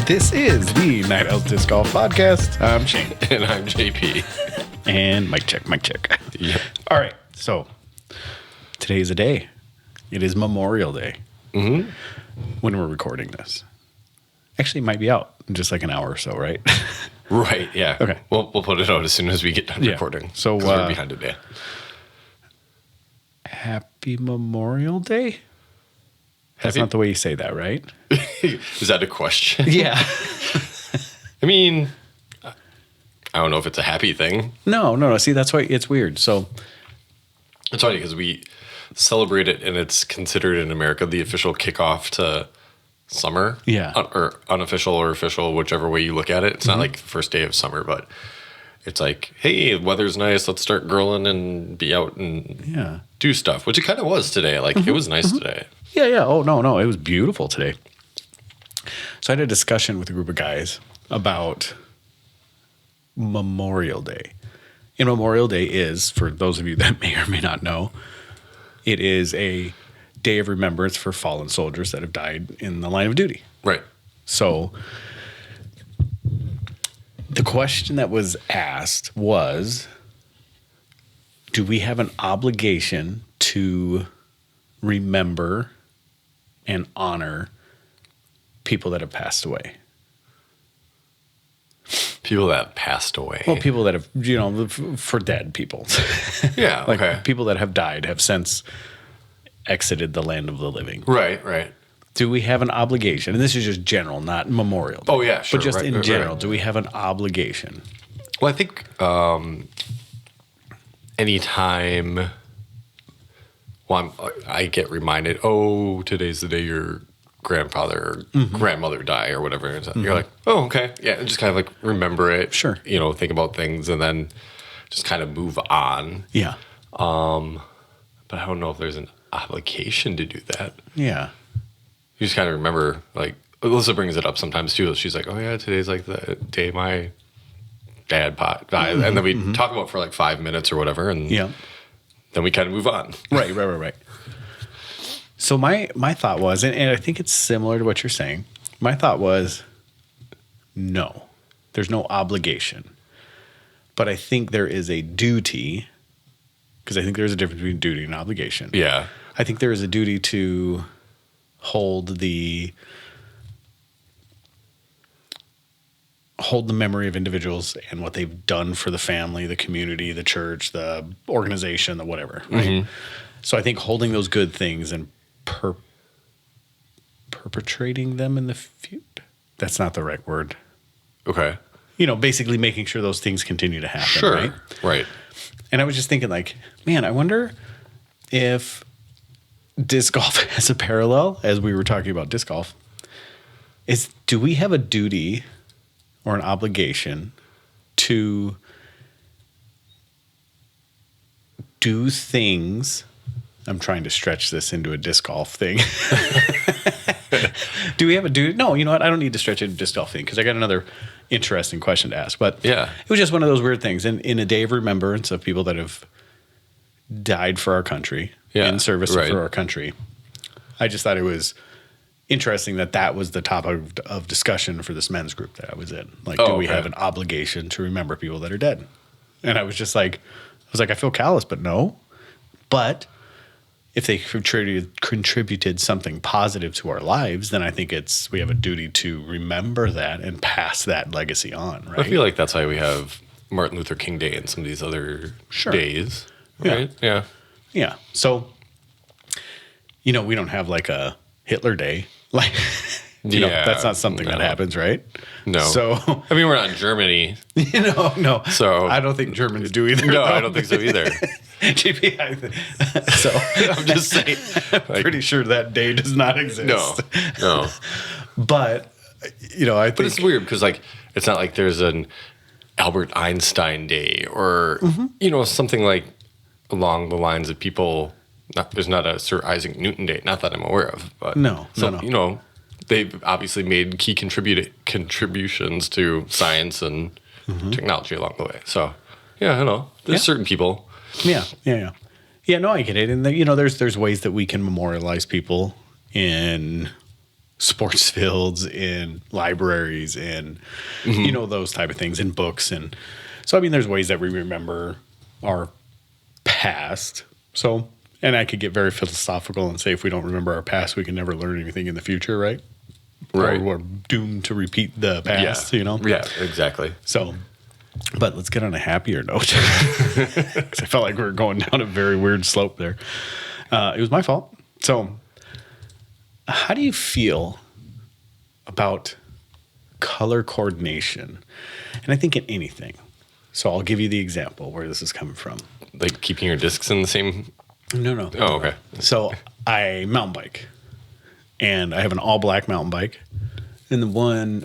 This is the Night Owls Disc Golf Podcast. I'm Shane. And I'm JP. And mic check, mic check. Yep. All right, so today's a day. It is Memorial Day. Mm-hmm. When we're recording this. Actually, it might be out in just like an hour or so, right? Right, yeah. Okay. We'll put it out as soon as we get done recording. So we're behind a day. Happy Memorial Day? That's not the way you say that, right? Is that a question? Yeah. I mean, I don't know if it's a happy thing. No. See, that's why it's weird. So it's funny because we celebrate it and it's considered in America the official kickoff to summer. Yeah. Or unofficial or official, whichever way you look at it. It's not like the first day of summer, but it's like, hey, weather's nice. Let's start grilling and be out and do stuff, which it kind of was today. Like, it was nice today. Yeah. Oh, no. It was beautiful today. So I had a discussion with a group of guys about Memorial Day. And Memorial Day is, for those of you that may or may not know, it is a day of remembrance for fallen soldiers that have died in the line of duty. Right. So the question that was asked was, do we have an obligation to remember and honor people that have passed away? People that passed away. Well, people that have, for dead people. Yeah, like okay. people that have died have since exited the land of the living. Right. Do we have an obligation? And this is just general, not Memorial Day. Oh, yeah, sure. But just in general, right. do we have an obligation? Well, I think anytime I get reminded, today's the day your grandfather or grandmother die or whatever. You're like, oh, okay. Yeah, and just kind of like remember it. Sure. Think about things and then just kind of move on. Yeah. But I don't know if there's an obligation to do that. Yeah. You just kind of remember, like, Alyssa brings it up sometimes too. She's like, oh, yeah, today's like the day my dad died. And then we talk about it for like 5 minutes or whatever. And then we kind of move on. Right. So my thought was, and I think it's similar to what you're saying, my thought was, no, there's no obligation. But I think there is a duty, because I think there's a difference between duty and obligation. Yeah. I think there is a duty to hold the memory of individuals and what they've done for the family, the community, the church, the organization, the whatever. Right. So I think holding those good things and perpetrating them in the future. That's not the right word. Okay. Basically making sure those things continue to happen. Sure. Right. And I was just thinking, like, man, I wonder if disc golf has a parallel, as we were talking about disc golf. Do we have a duty or an obligation to do things? I'm trying to stretch this into a disc golf thing. Do we have a duty? No, you know what? I don't need to stretch it into a disc golf thing because I got another interesting question to ask. But it was just one of those weird things. And in a day of remembrance of people that have died for our country, in service for our country, I just thought it was interesting that was the topic of discussion for this men's group that I was in. Like, do we have an obligation to remember people that are dead? And I was just like, I feel callous, but no. But if they contributed something positive to our lives, then I think we have a duty to remember that and pass that legacy on, right? I feel like that's why we have Martin Luther King Day and some of these other days, right? Yeah. So, we don't have like a Hitler Day. Like, that's not something that happens, right? No. So, I mean, we're not in Germany. No. So I don't think Germans do either. No, I don't think so either. So I'm just saying. I'm pretty sure that day does not exist. No. But, I think. But it's weird because, like, it's not like there's an Albert Einstein Day or, something like along the lines of people. There's not a Sir Isaac Newton Day, not that I'm aware of. But no. They've obviously made key contributions to science and technology along the way. So, I don't know. There's certain people. Yeah. Yeah, no, I get it. And, there's ways that we can memorialize people in sports fields, in libraries, and those type of things, in books. And so, I mean, there's ways that we remember our past. So, and I could get very philosophical and say if we don't remember our past, we can never learn anything in the future, right? Right. Or we're doomed to repeat the past, Yeah, exactly. So, but let's get on a happier note. 'Cause I felt like we were going down a very weird slope there. It was my fault. So, how do you feel about color coordination? And I think in anything. So I'll give you the example where this is coming from. Like keeping your discs in the same... No. Oh, okay. So I mountain bike. And I have an all black mountain bike. And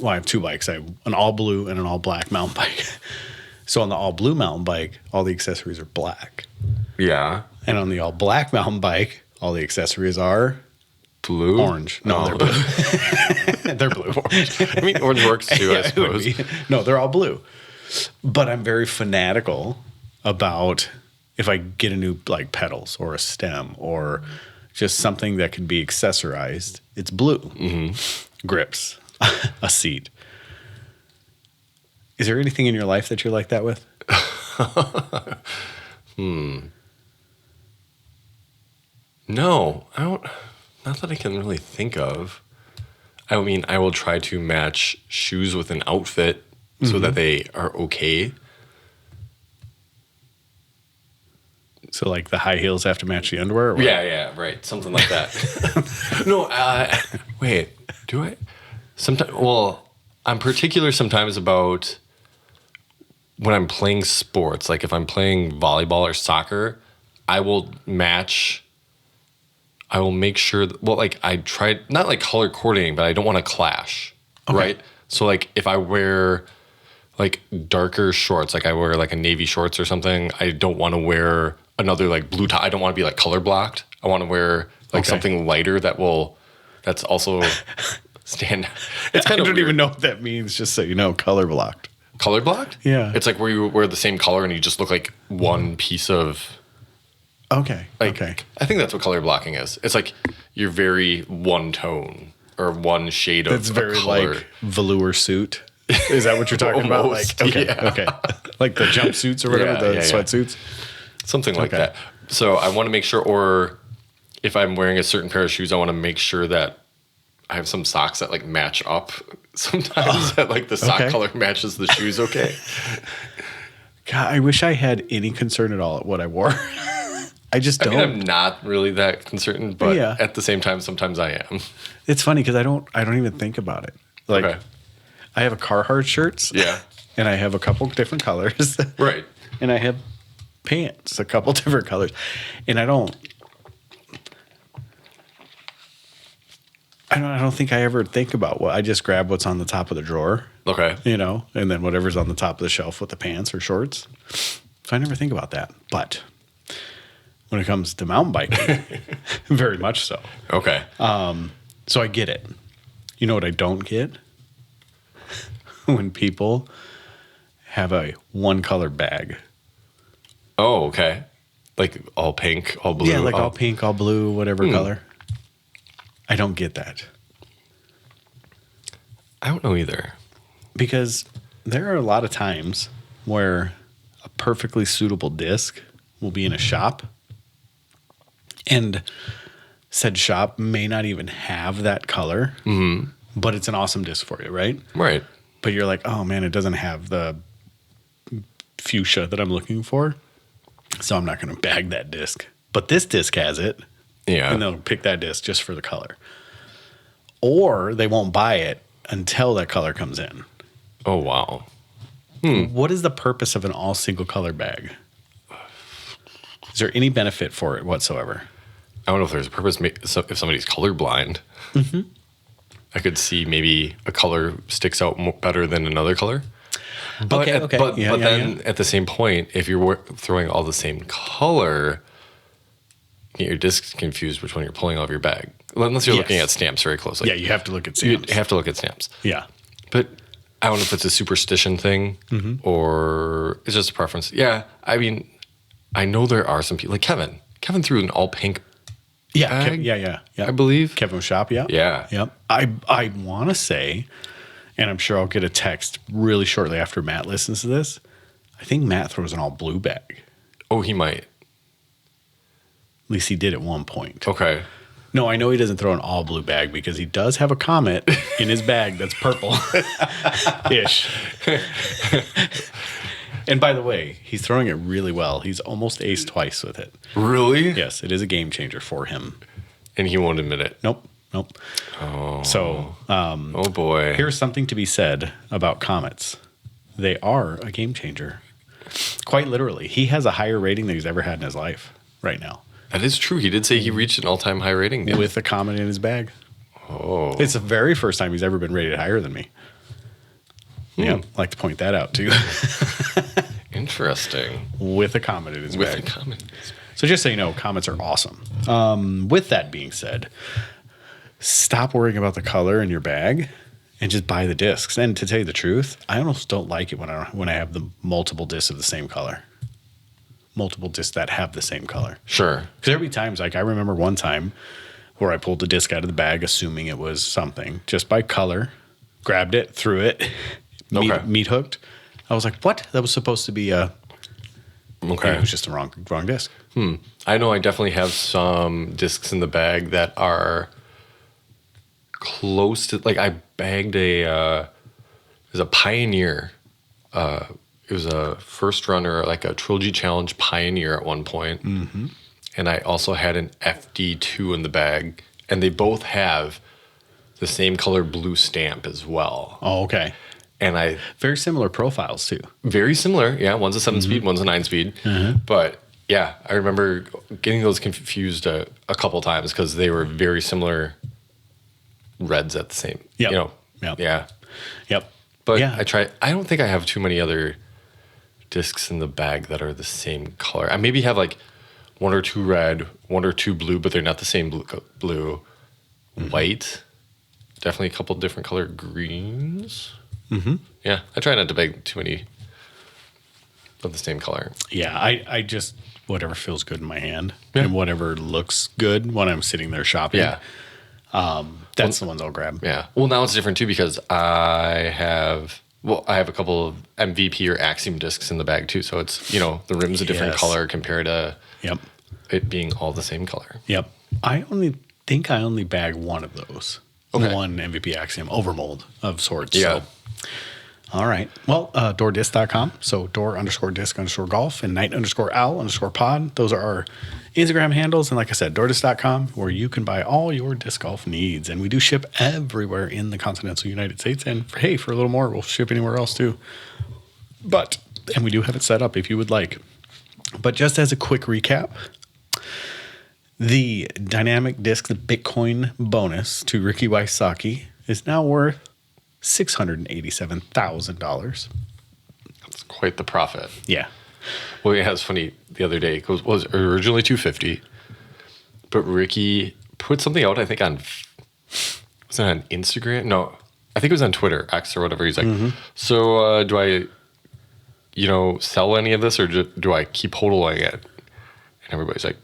I have two bikes. I have an all blue and an all black mountain bike. So on the all blue mountain bike, all the accessories are black. Yeah. And on the all black mountain bike, all the accessories are blue? Orange. No, they're blue. They're blue. Orange. I mean, orange works too, I suppose. No, they're all blue. But I'm very fanatical about if I get a new pedals or a stem or just something that can be accessorized, it's blue. Mm-hmm. Grips, a seat. Is there anything in your life that you're like that with? No, I don't. Not that I can really think of. I mean, I will try to match shoes with an outfit so that they are okay. So, like the high heels have to match the underwear? Or yeah, right. Something like that. No, wait. Do I? Sometimes. Well, I'm particular sometimes about when I'm playing sports. Like if I'm playing volleyball or soccer, I will match. I will make sure. I try not like color coordinating, but I don't want to clash. Okay. Right. So like if I wear like darker shorts, like I wear like a navy shorts or something, I don't want to wear another like blue top. I don't want to be like color blocked. I want to wear like something lighter that's also stand. It's kind of. I don't even know what that means. Just so you know, color blocked. Color blocked? Yeah. It's like where you wear the same color and you just look like one piece of. Okay. Okay. I think that's what color blocking is. It's like you're very one tone or one shade of. It's very color. Like velour suit. Is that what you're talking about? Like okay. Like the jumpsuits or whatever, the sweatsuits. Something like that. So I want to make sure, or if I'm wearing a certain pair of shoes, I want to make sure that I have some socks that like match up. Sometimes that like the sock color matches the shoes. Okay. God, I wish I had any concern at all at what I wore. I just don't. I mean, I'm not really that concerned, but at the same time, sometimes I am. It's funny because I don't even think about it. Like, I have a Carhartt shirts. Yeah. And I have a couple different colors. Right. And I have pants, a couple different colors. And I don't think I ever think about I just grab what's on the top of the drawer. Okay. And then whatever's on the top of the shelf with the pants or shorts. So I never think about that. But when it comes to mountain biking, very much so. Okay. So I get it. You know what I don't get? When people have a one color bag. Oh, okay. Like all pink, all blue. Yeah, like all pink, all blue, whatever color. I don't get that. I don't know either. Because there are a lot of times where a perfectly suitable disc will be in a shop and said shop may not even have that color, but it's an awesome disc for you, right? Right. But you're like, oh man, it doesn't have the fuchsia that I'm looking for, so I'm not going to bag that disc. But this disc has it. Yeah. And they'll pick that disc just for the color. Or they won't buy it until that color comes in. Oh, wow. What is the purpose of an all single color bag? Is there any benefit for it whatsoever? I don't know if there's a purpose. If somebody's colorblind, I could see maybe a color sticks out better than another color. But then at the same point, if you're throwing all the same color, you get your discs confused which one you're pulling out of your bag. Unless you're looking at stamps very closely. Yeah, you have to look at stamps. You have to look at stamps. Yeah. But I don't know if it's a superstition thing or it's just a preference. Yeah, I mean, I know there are some people, like Kevin. Kevin threw an all pink bag. Yeah. I believe Kevin Shop. Yeah. Yeah. Yep. I want to say, and I'm sure I'll get a text really shortly after Matt listens to this. I think Matt throws an all blue bag. Oh, he might. At least he did at one point. Okay. No, I know he doesn't throw an all blue bag because he does have a Comet in his bag that's purple ish. And by the way, he's throwing it really well. He's almost aced twice with it. Really? Yes, it is a game changer for him. And he won't admit it. Nope. Oh. So, oh boy. Here's something to be said about comets. They are a game changer. Quite literally. He has a higher rating than he's ever had in his life right now. That is true. He did say he reached an all-time high rating. With a Comet in his bag. Oh. It's the very first time he's ever been rated higher than me. Yeah, I'd like to point that out too. Interesting. With a Comet in his bag. With a Comet. So just so you know, comets are awesome. With that being said, stop worrying about the color in your bag and just buy the discs. And to tell you the truth, I almost don't like it when I have the multiple discs of the same color. Multiple discs that have the same color. Sure. Because there'll be times, like I remember one time where I pulled the disc out of the bag assuming it was something just by color, grabbed it, threw it, meat hooked. I was like, what? That was supposed to be a... Okay. And it was just the wrong disc. I know I definitely have some discs in the bag that are close to... Like I bagged it was a Pioneer. It was a first runner, like a Trilogy Challenge Pioneer at one point. Mm-hmm. And I also had an FD2 in the bag. And they both have the same color blue stamp as well. Oh, okay. And very similar profiles too. Very similar, yeah. One's a 7-speed, one's a 9-speed. Mm-hmm. But yeah, I remember getting those confused a couple times because they were very similar reds at the same. Yep. You know. Yep. Yeah. Yep. But yeah. I don't think I have too many other discs in the bag that are the same color. I maybe have like one or two red, one or two blue, but they're not the same blue. Mm-hmm. White. Definitely a couple different color greens. Mm-hmm. Yeah, I try not to bag too many of the same color. Yeah, I just, whatever feels good in my hand and whatever looks good when I'm sitting there shopping. Yeah. That's the ones I'll grab. Yeah. Well, now it's different too because I have a couple of MVP or Axiom discs in the bag too. So it's, the rim's a different color compared to it being all the same color. Yep. I think I only bag one of those. Okay. One MVP Axiom overmold of sorts. Yeah. So. All right. Well, doordisc.com. So door_disc_golf and night_owl_pod. Those are our Instagram handles. And like I said, doordisc.com, where you can buy all your disc golf needs. And we do ship everywhere in the continental United States. And for a little more, we'll ship anywhere else too. And we do have it set up if you would like. But just as a quick recap, the dynamic disc, the Bitcoin bonus to Ricky Wysocki is now worth $687,000. That's quite the profit. Yeah. Well, yeah, it's funny. The other day, it was originally $250, but Ricky put something out, I think was it on Instagram? No, I think it was on Twitter, X or whatever. He's like, so do I, sell any of this or do I keep holding it? And everybody's like,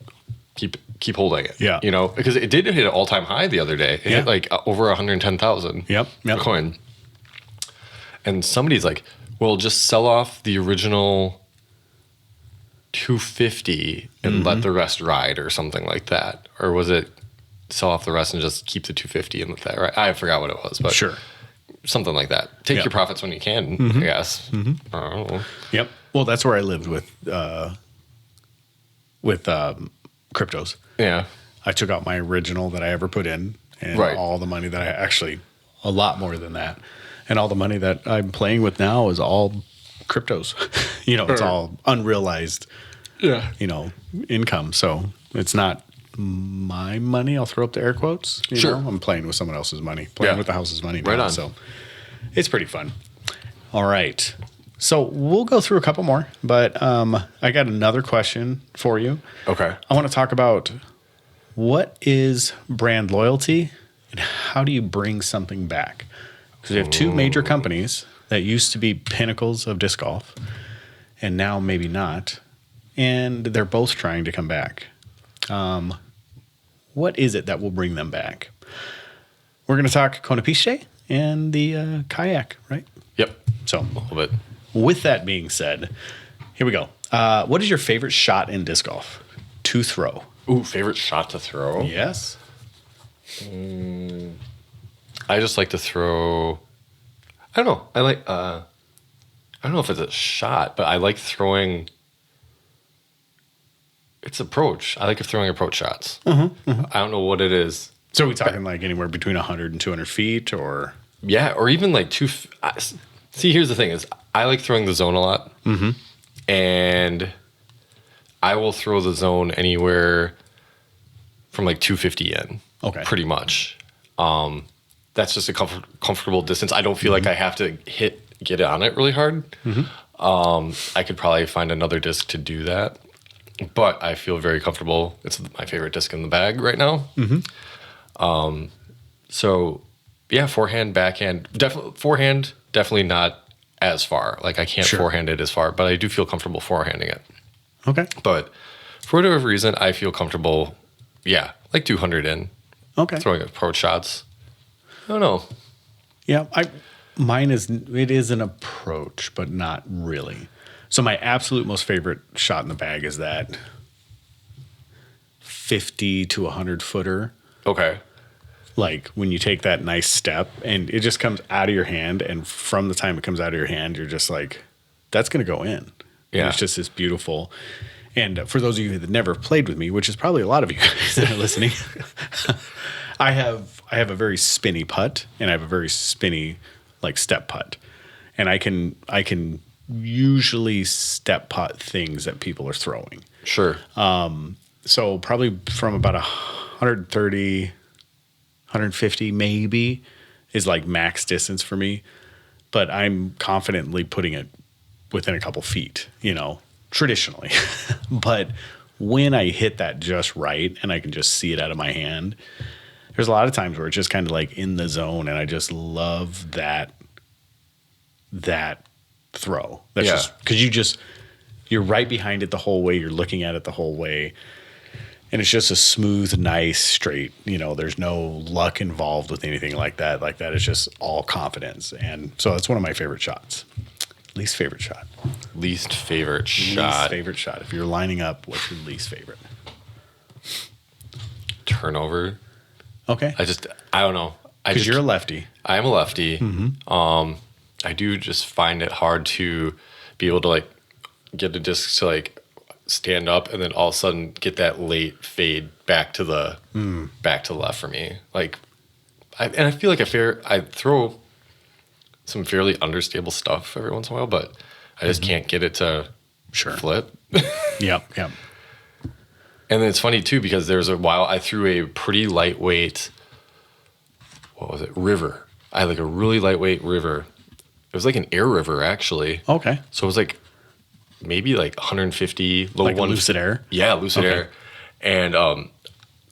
keep holding it. Yeah. Because it did hit an all-time high the other day. It hit like over 110,000 coin. And somebody's like, well, just sell off the original 250 and let the rest ride or something like that. Or was it sell off the rest and just keep the 250 and let that ride? I forgot what it was, but sure. Something like that. Take your profits when you can, I guess. Mm-hmm. I don't know. Yep. Well, that's where I lived with cryptos. Yeah. I took out my original that I ever put in and all the money that a lot more than that. And all the money that I'm playing with now is all cryptos. It's all unrealized, income. So it's not my money. I'll throw up the air quotes. Sure. I'm playing with someone else's money, with the house's money now. Right on. So it's pretty fun. All right. So we'll go through a couple more, but I got another question for you. Okay. I want to talk about what is brand loyalty and how do you bring something back? Because we have two major companies that used to be pinnacles of disc golf and now maybe not, and they're both trying to come back. What is it that will bring them back? We're going to talk Konopište and the Kayak, right? Yep. So, a little bit. With that being said, here we go. What is your favorite shot in disc golf to throw? Ooh, favorite shot to throw? Yes. I just like to throw. I don't know. I don't know if it's a shot, but I like throwing. It's approach. I like throwing approach shots. I don't know what it is. So are we talking like anywhere between 100 and 200 feet or? Yeah, or even like see, here's the thing is I like throwing the zone a lot. And I will throw the zone anywhere from like 250 in. Okay. Pretty much. That's just a comfortable distance. I don't feel like I have to get it on it really hard. I could probably find another disc to do that. But I feel very comfortable. It's my favorite disc in the bag right now. So, yeah, forehand, backhand. Forehand, definitely not as far. Like, I can't forehand it as far, but I do feel comfortable forehanding it. Okay. But for whatever reason, I feel comfortable, like 200 in. Okay. Throwing approach shots. I don't know. Yeah, mine is an approach, but not really. So my absolute most favorite shot in the bag is that 50 to 100 footer. Okay. Like when you take that nice step and it just comes out of your hand, and from the time it comes out of your hand, you're just like, that's going to go in. Yeah. And it's just this beautiful. And for those of you that never played with me, which is probably a lot of you guys that are listening, I have a very spinny putt and I have a very spinny like step putt. And I can usually step putt things that people are throwing. Sure. So probably from about 130, 150 maybe is like max distance for me. But I'm confidently putting it within a couple feet, traditionally. But when I hit that just right and I can just see it out of my hand, there's a lot of times where it's just kind of like in the zone, and I just love that throw. That's just because you're right behind it the whole way. You're looking at it the whole way. And it's just a smooth, nice, straight, there's no luck involved with anything like that. Like that is just all confidence. And so that's one of my favorite shots. Least favorite shot. Least favorite shot. Least favorite shot. If you're lining up, what's your least favorite? Turnover. Okay. I don't know. Because you're a lefty. I am a lefty. I do just find it hard to be able to like get the disc to like stand up and then all of a sudden get that late fade back to the left for me. Like, I feel like I throw some fairly understable stuff every once in a while, but I just can't get it to flip. Yep. And then it's funny too, because there's a while I threw a pretty lightweight, river. I had like a really lightweight river. It was like an air river actually. Okay. So it was like maybe like 150 low like one. Lucid air? Yeah, lucid air. And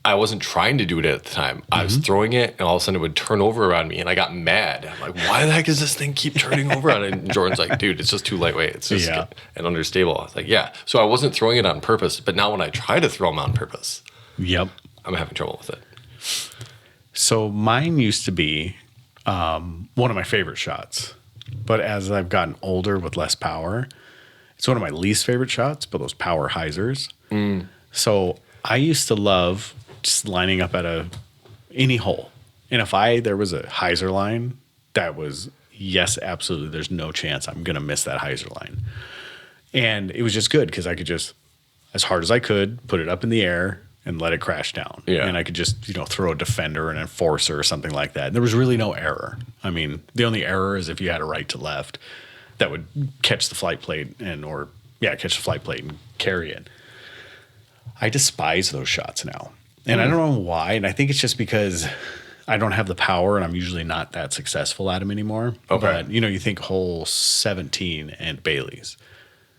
I wasn't trying to do it at the time. I was throwing it, and all of a sudden it would turn over around me, and I got mad. I'm like, why the heck does this thing keep turning over on it? And Jordan's like, dude, it's just too lightweight. It's just and understable. I was like, yeah. So I wasn't throwing it on purpose, but now when I try to throw them on purpose, I'm having trouble with it. So mine used to be one of my favorite shots, but as I've gotten older with less power, it's one of my least favorite shots, but those power hyzers. So I used to love just lining up at any hole. And if there was a hyzer line, that was, yes, absolutely, there's no chance I'm going to miss that hyzer line. And it was just good because I could just, as hard as I could, put it up in the air and let it crash down. Yeah. And I could just, throw a defender, an enforcer, or something like that. And there was really no error. I mean, the only error is if you had a right to left that would catch the flight plate catch the flight plate and carry it. I despise those shots now. And I don't know why. And I think it's just because I don't have the power and I'm usually not that successful at them anymore. Okay. But, you think hole 17 and Bailey's.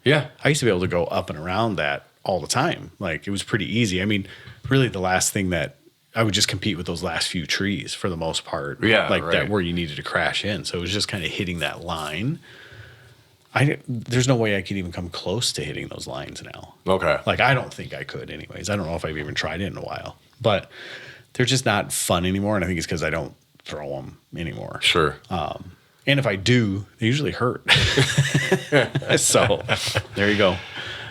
Yeah. I used to be able to go up and around that all the time. Like, it was pretty easy. I mean, really the last thing that I would just compete with those last few trees for the most part. Yeah. Like that where you needed to crash in. So it was just kind of hitting that line. There's no way I could even come close to hitting those lines now. Okay. Like, I don't think I could anyways. I don't know if I've even tried it in a while. but they're just not fun anymore. And I think it's because I don't throw them anymore. Sure. And if I do, they usually hurt. So there you go.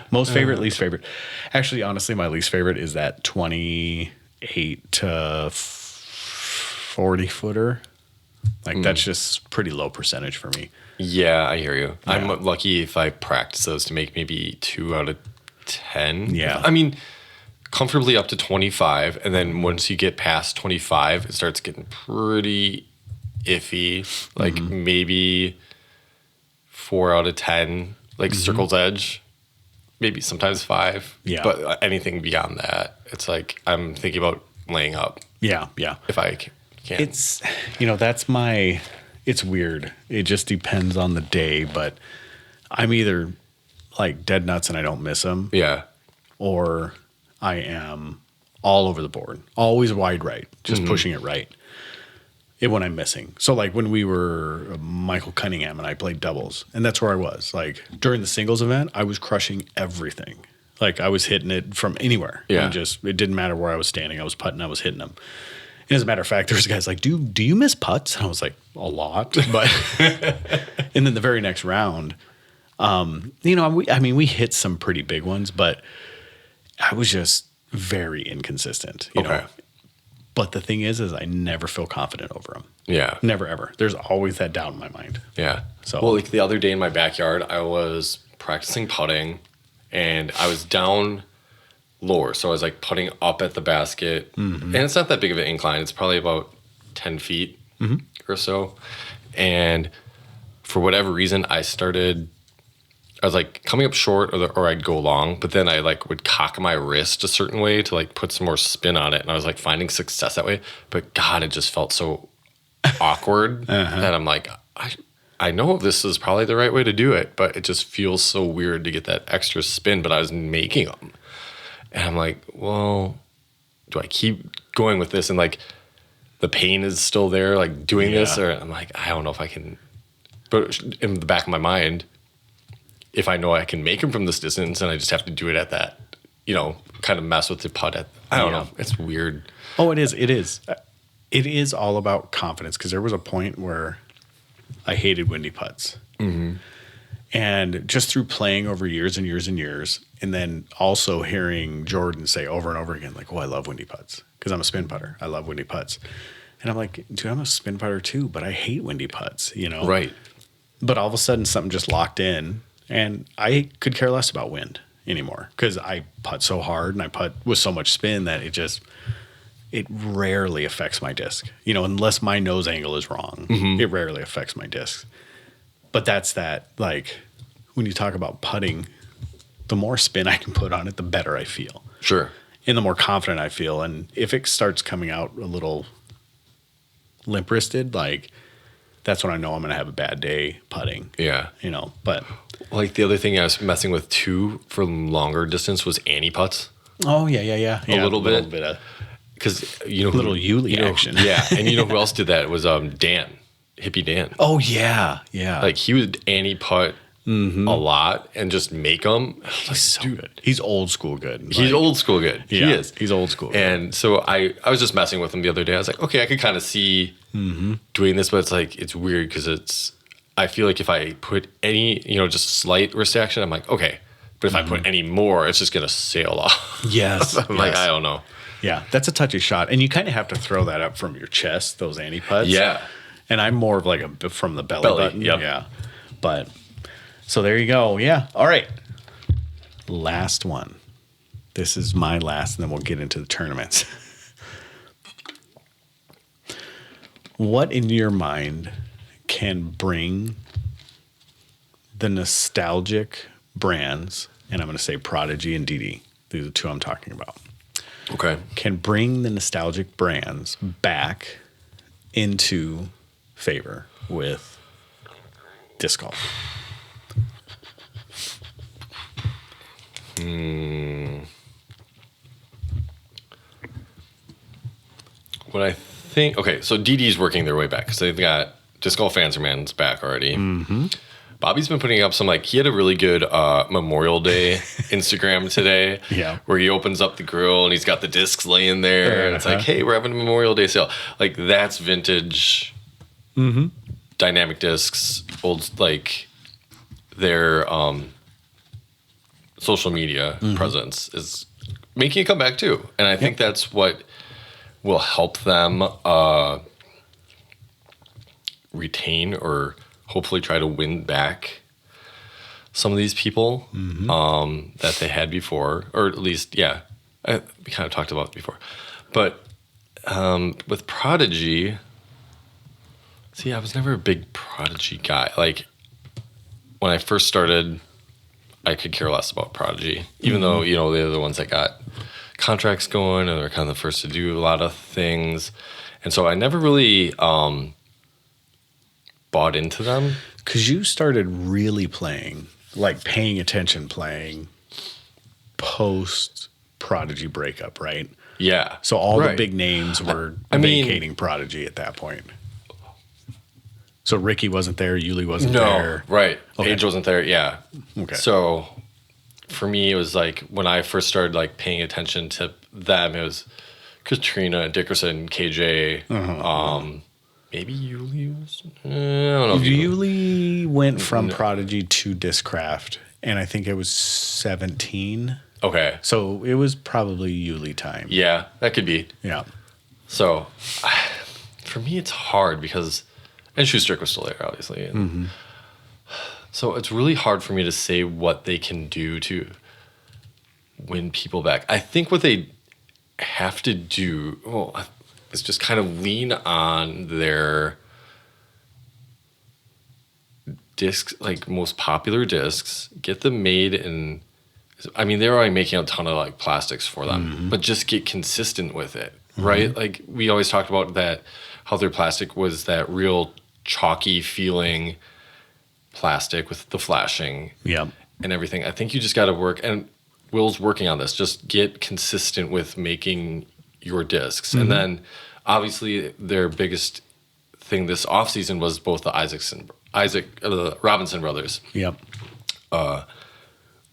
Most favorite, least favorite. Actually, honestly, my least favorite is that 28 to 40 footer. Like that's just pretty low percentage for me. Yeah, I hear you. Yeah. I'm lucky if I practice those to make maybe 2 out of 10. Yeah. I mean, comfortably up to 25. And then once you get past 25, it starts getting pretty iffy. Like maybe 4 out of 10, like circle's edge. Maybe sometimes 5. Yeah. But anything beyond that, it's like I'm thinking about laying up. Yeah. If I can. It's, it's weird. It just depends on the day, but I'm either like dead nuts and I don't miss them. Yeah. Or I am all over the board, always wide right, just pushing it right. When I'm missing. So like when we were Michael Cunningham and I played doubles, and that's where I was. Like during the singles event, I was crushing everything. Like I was hitting it from anywhere. Yeah. It didn't matter where I was standing. I was putting, I was hitting them. And as a matter of fact, there was guys like, do you miss putts? And I was like, a lot. But and then the very next round, we hit some pretty big ones, but I was just very inconsistent. You know. But the thing is I never feel confident over them. Yeah. Never, ever. There's always that doubt in my mind. Yeah. Well, like the other day in my backyard, I was practicing putting and I was down lower. So I was like putting up at the basket. And it's not that big of an incline. It's probably about 10 feet or so. And for whatever reason, I was like coming up short or I'd go long, but then I like would cock my wrist a certain way to like put some more spin on it. And I was like finding success that way. But God, it just felt so awkward that I'm like, I know this is probably the right way to do it, but it just feels so weird to get that extra spin, but I was making them. And I'm like, well, do I keep going with this? And like the pain is still there, like doing this, or I'm like, I don't know if I can. But in the back of my mind, if I know I can make them from this distance and I just have to do it at that, kind of mess with the putt I don't know. It's weird. Oh, it is. It is. It is all about confidence because there was a point where I hated windy putts. And just through playing over years and years and years, and then also hearing Jordan say over and over again, like, oh, I love windy putts because I'm a spin putter. I love windy putts. And I'm like, dude, I'm a spin putter too, but I hate windy putts, Right. But all of a sudden something just locked in. And I could care less about wind anymore because I putt so hard and I putt with so much spin that it rarely affects my disc. Unless my nose angle is wrong, it rarely affects my disc. But that's that, like, when you talk about putting, the more spin I can put on it, the better I feel. Sure. And the more confident I feel. And if it starts coming out a little limp-wristed, like, that's when I know I'm going to have a bad day putting. Yeah. But like the other thing I was messing with too for longer distance was Annie putts. Oh, yeah. A little bit of because little Yuli action. Yeah, and who else did that? It was Dan, Hippie Dan. Oh yeah. Like he would Annie putt a lot and just make them. He's so good. He's old school good. He's old school good. Yeah, he is. He's old school. And so I was just messing with him the other day. I was like, okay, I could kind of see doing this, but it's like it's weird because I feel like if I put any just slight wrist action, I'm like, okay. But if I put any more, it's just gonna sail off. Yes. I'm like, I don't know. Yeah, that's a touchy shot, and you kind of have to throw that up from your chest, those Annie putts. Yeah. And I'm more of like from the belly button. Yep. Yeah. But so there you go. Yeah. All right. Last one. This is my last, and then we'll get into the tournaments. What in your mind can bring the nostalgic brands, and I'm going to say Prodigy and DD, these are the two I'm talking about. Okay. Can bring the nostalgic brands back into favor with disc golf? What I think, okay, so DD's working their way back because they've got Disc Golf Fans Man's back already. Bobby's been putting up some, like, he had a really good Memorial Day Instagram today. Yeah. Where he opens up the grill and he's got the discs laying there. And it's like, hey, we're having a Memorial Day sale. Like, that's vintage dynamic discs, old, like, their social media presence is making a comeback too. And I think that's what will help them retain or hopefully try to win back some of these people that they had before, or at least, we kind of talked about it before. But with Prodigy, see, I was never a big Prodigy guy. Like, when I first started, I could care less about Prodigy, even though, you know, they're the ones that got contracts going and they're kind of the first to do a lot of things. And so I never really bought into them. Because you started really playing, like paying attention playing post Prodigy breakup, right? Yeah. So all the big names were vacating Prodigy at that point. So Ricky wasn't there, Yuli wasn't there. Right. Okay. Paige wasn't there, yeah. Okay. So for me, it was like when I first started like paying attention to them, it was Katrina, Dickerson, KJ, maybe Yuli was. I don't know. Yuli went from Prodigy to Discraft, and I think it was 17. Okay. So it was probably Yuli time. Yeah, that could be. Yeah. So for me, it's hard because, and Shoestrick was still there, obviously. And so it's really hard for me to say what they can do to win people back. I think what they have to do, is just kind of lean on their discs, like most popular discs, get them made in, I mean, they're already making a ton of like plastics for them, but just get consistent with it, right? Like we always talked about that, how their plastic was that real chalky feeling plastic with the flashing and everything. I think you just got to work, and Will's working on this, just get consistent with making your discs. And then obviously their biggest thing this offseason was both the Robinson brothers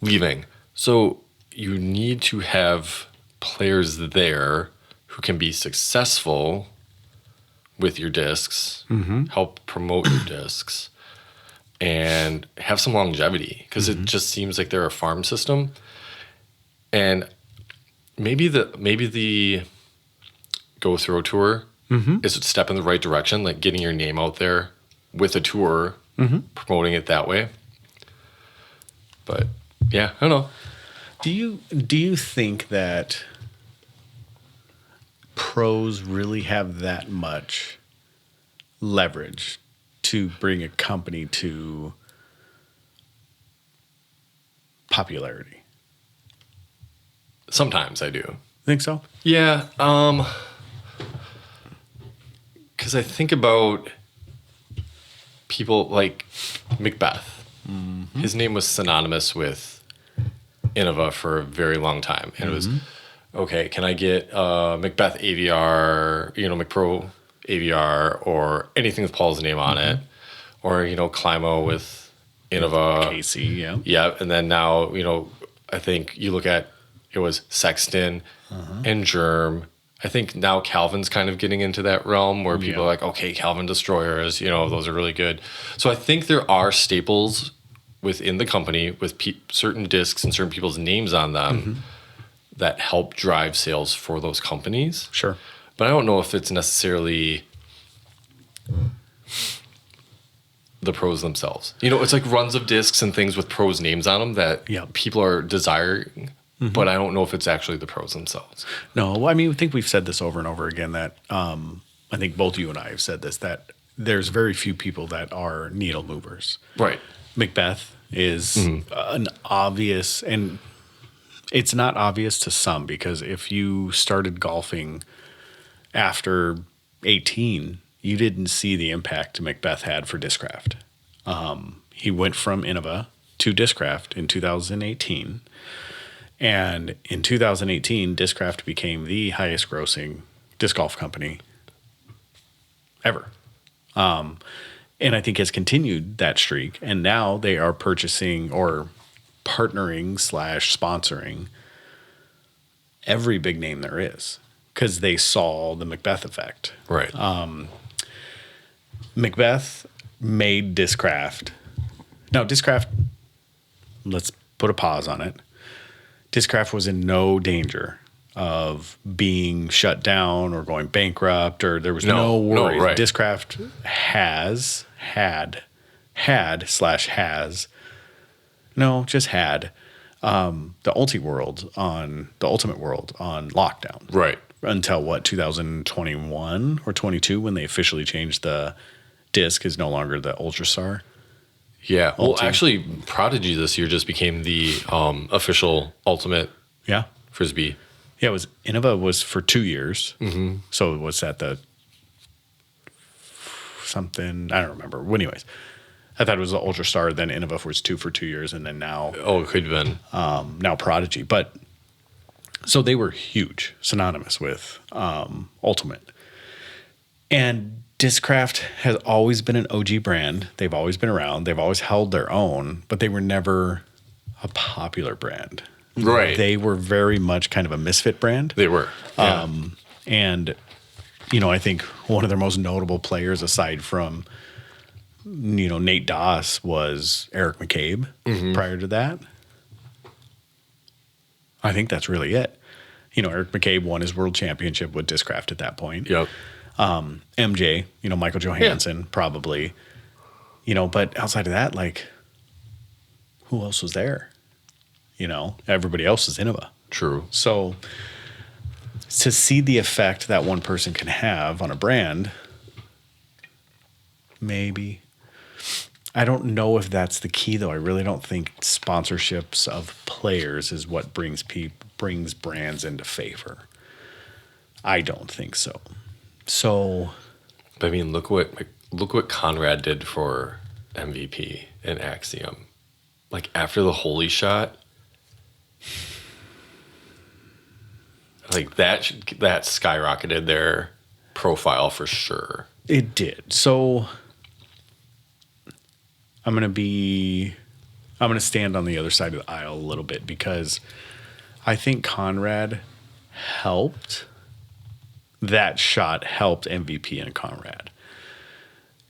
leaving. So you need to have players there who can be successful with your discs, help promote your discs, and have some longevity, because it just seems like they're a farm system. And maybe the Go Throw tour is a step in the right direction, like getting your name out there with a tour, promoting it that way. But yeah, I don't know. Do you think that pros really have that much leverage to bring a company to popularity? Sometimes I do. Think so? Yeah. Because I think about people like Macbeth. His name was synonymous with Innova for a very long time. And it was, okay, can I get Macbeth AVR, McPro AVR, or anything with Paul's name on it, or, Climo with Innova. Casey, yeah. Yeah, and then now, I think you look at, it was Sexton and Germ. I think now Calvin's kind of getting into that realm where people are like, okay, Calvin Destroyers, those are really good. So I think there are staples within the company with certain discs and certain people's names on them that help drive sales for those companies. Sure. But I don't know if it's necessarily the pros themselves. It's like runs of discs and things with pros' names on them that people are desiring. But I don't know if it's actually the pros themselves. No, I think we've said this over and over again that I think both you and I have said this, that there's very few people that are needle movers. Right. Macbeth is an obvious, and it's not obvious to some, because if you started golfing after 18, you didn't see the impact Macbeth had for Discraft. He went from Innova to Discraft in 2018. And in 2018, Discraft became the highest grossing disc golf company ever. and I think has continued that streak. And now they are purchasing or partnering / sponsoring every big name there is because they saw the Macbeth effect. Right. Macbeth made Discraft. Now, Discraft, let's put a pause on it. Discraft was in no danger of being shut down or going bankrupt, or there was no worries. Right. Discraft had the Ultimate World on lockdown. Right. Until what, 2021 or 22, when they officially changed the disc is no longer the Ultrastar. Yeah. Well, actually, Prodigy this year just became the official Ultimate Frisbee. Yeah, Innova was for 2 years. Mm-hmm. So what's that, something, I don't remember. Well, anyways, I thought it was the Ultrastar, then Innova was 2 for 2 years, and then now. Oh, it could have been. Now Prodigy. But so they were huge, synonymous with Ultimate. And Discraft has always been an OG brand. They've always been around. They've always held their own, but they were never a popular brand. Right. They were very much kind of a misfit brand. They were. Yeah. And, I think one of their most notable players, aside from, Nate Doss, was Eric McCabe prior to that. I think that's really it. Eric McCabe won his world championship with Discraft at that point. Yep. MJ, Michael Johansson, probably. But outside of that, who else was there? Everybody else is Innova. True. So to see the effect that one person can have on a brand, maybe. I don't know if that's the key, though. I really don't think sponsorships of players is what brings brands into favor. I don't think so. So, but I mean, look what Conrad did for MVP and Axiom. After the Holy Shot, that skyrocketed their profile for sure. It did. So I'm going to stand on the other side of the aisle a little bit because I think Conrad helped. That shot helped MVP and Conrad.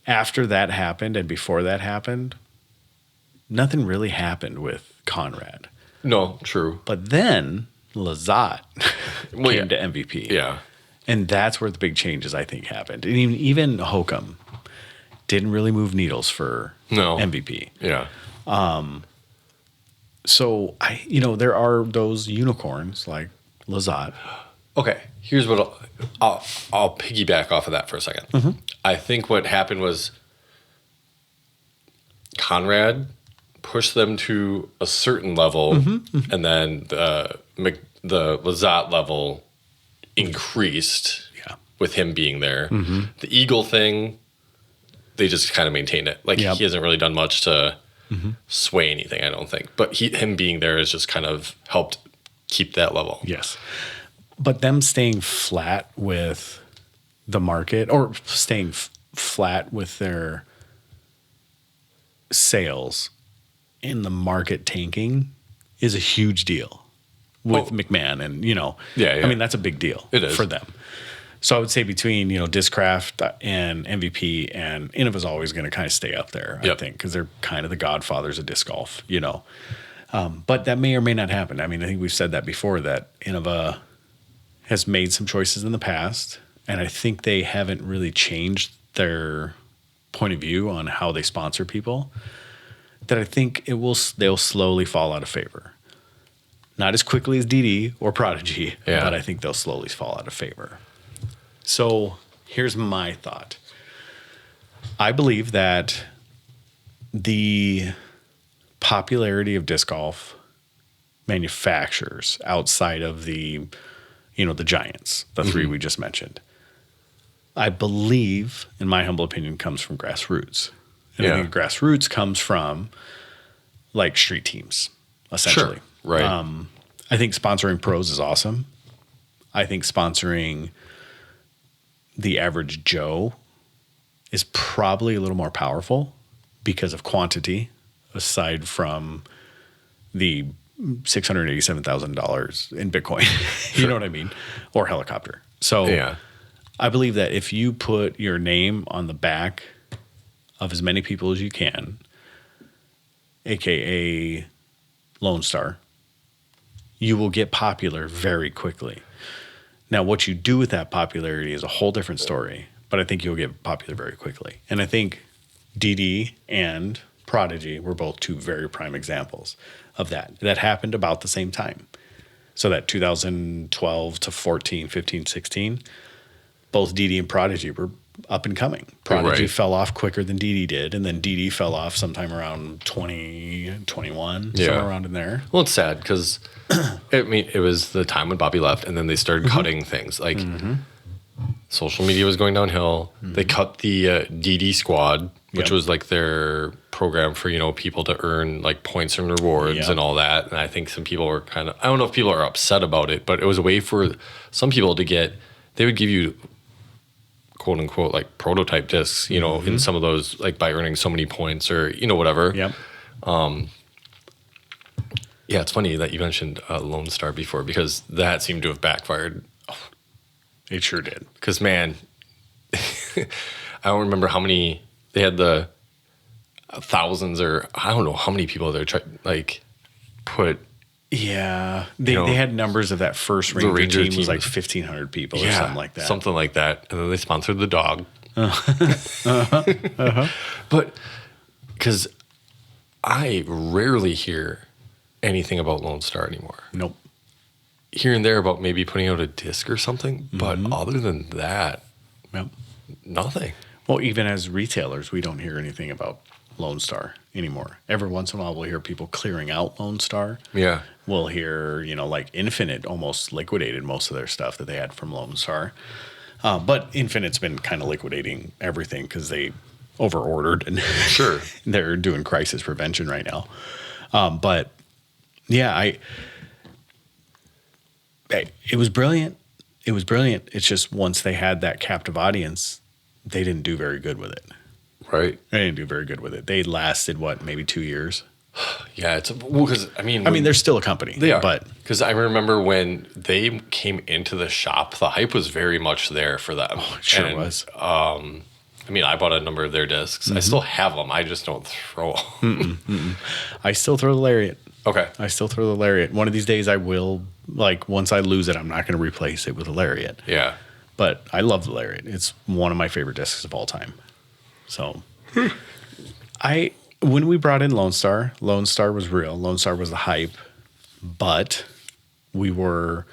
After that happened and before that happened, nothing really happened with Conrad. No, true. But then Lazat came to MVP. Yeah. And that's where the big changes, I think, happened. And even Hokum didn't really move needles for MVP. Yeah. So, there are those unicorns like Lazat. Okay, here's what I'll piggyback off of that for a second. Mm-hmm. I think what happened was Conrad pushed them to a certain level, and then the Lazat level increased with him being there. Mm-hmm. The Eagle thing, they just kind of maintained it. He hasn't really done much to sway anything, I don't think. But him being there has just kind of helped keep that level. Yes. But them staying flat with the market or staying flat with their sales in the market tanking is a huge deal with McMahon. And, I mean, that's a big deal for them. So I would say between, Discraft and MVP and Innova's always going to kind of stay up there, I think, because they're kind of the godfathers of disc golf, But that may or may not happen. I mean, I think we've said that before, that Innova has made some choices in the past, and I think they haven't really changed their point of view on how they sponsor people, that I think they'll slowly fall out of favor. Not as quickly as DD or Prodigy, but I think they'll slowly fall out of favor. So here's my thought. I believe that the popularity of disc golf manufacturers outside of the giants, the three we just mentioned, I believe, in my humble opinion, comes from grassroots. And I think grassroots comes from street teams, essentially. Sure. Right. I think sponsoring pros is awesome. I think sponsoring the average Joe is probably a little more powerful because of quantity, aside from the $687,000 in Bitcoin. Sure. You know what I mean? Or helicopter. So yeah. I believe that if you put your name on the back of as many people as you can, AKA Lone Star, you will get popular very quickly. Now, what you do with that popularity is a whole different story, but I think you'll get popular very quickly. And I think DD and Prodigy were both two very prime examples of that. That happened about the same time. So that 2012 to 14, 15, 16, both DD and Prodigy were up and coming. Prodigy fell off quicker than DD did, and then DD fell off sometime around 2021, somewhere around in there. Well, it's sad because it was the time when Bobby left, and then they started cutting things. Like social media was going downhill. They cut the DD squad, which was like their program for, people to earn like points and rewards and all that. And I think some people were I don't know if people are upset about it, but it was a way for some people to they would give you quote unquote like prototype discs, in some of those, like by earning so many points or, whatever. Yep. Yeah, it's funny that you mentioned Lone Star before, because that seemed to have backfired. Oh, it sure did. Because, man, I don't remember how many, they had the thousands, or I don't know how many people they put. Yeah, they had numbers of that first Ranger team was like 1,500 people or something like that. Something like that. And then they sponsored the dog. But because I rarely hear anything about Lone Star anymore. Nope. Here and there about maybe putting out a disc or something, but other than that, nothing. Well, even as retailers, we don't hear anything about Lone Star anymore. Every once in a while, we'll hear people clearing out Lone Star. Yeah. We'll hear, like Infinite almost liquidated most of their stuff that they had from Lone Star. But Infinite's been kind of liquidating everything because they over-ordered and sure they're doing crisis prevention right now. But yeah, it was brilliant. It was brilliant. It's just once they had that captive audience, they didn't do very good with it. Right. They didn't do very good with it. They lasted, maybe 2 years? Yeah, because I mean, they're still a company. They are, but because I remember when they came into the shop, the hype was very much there for them. Oh, it sure was. I bought a number of their discs. I still have them. I just don't throw them. I still throw the Lariat. Okay. I still throw the Lariat. One of these days I will, once I lose it, I'm not going to replace it with a Lariat. Yeah. But I love the Lariat. It's one of my favorite discs of all time. So when we brought in Lone Star was real. Lone Star was the hype. But we were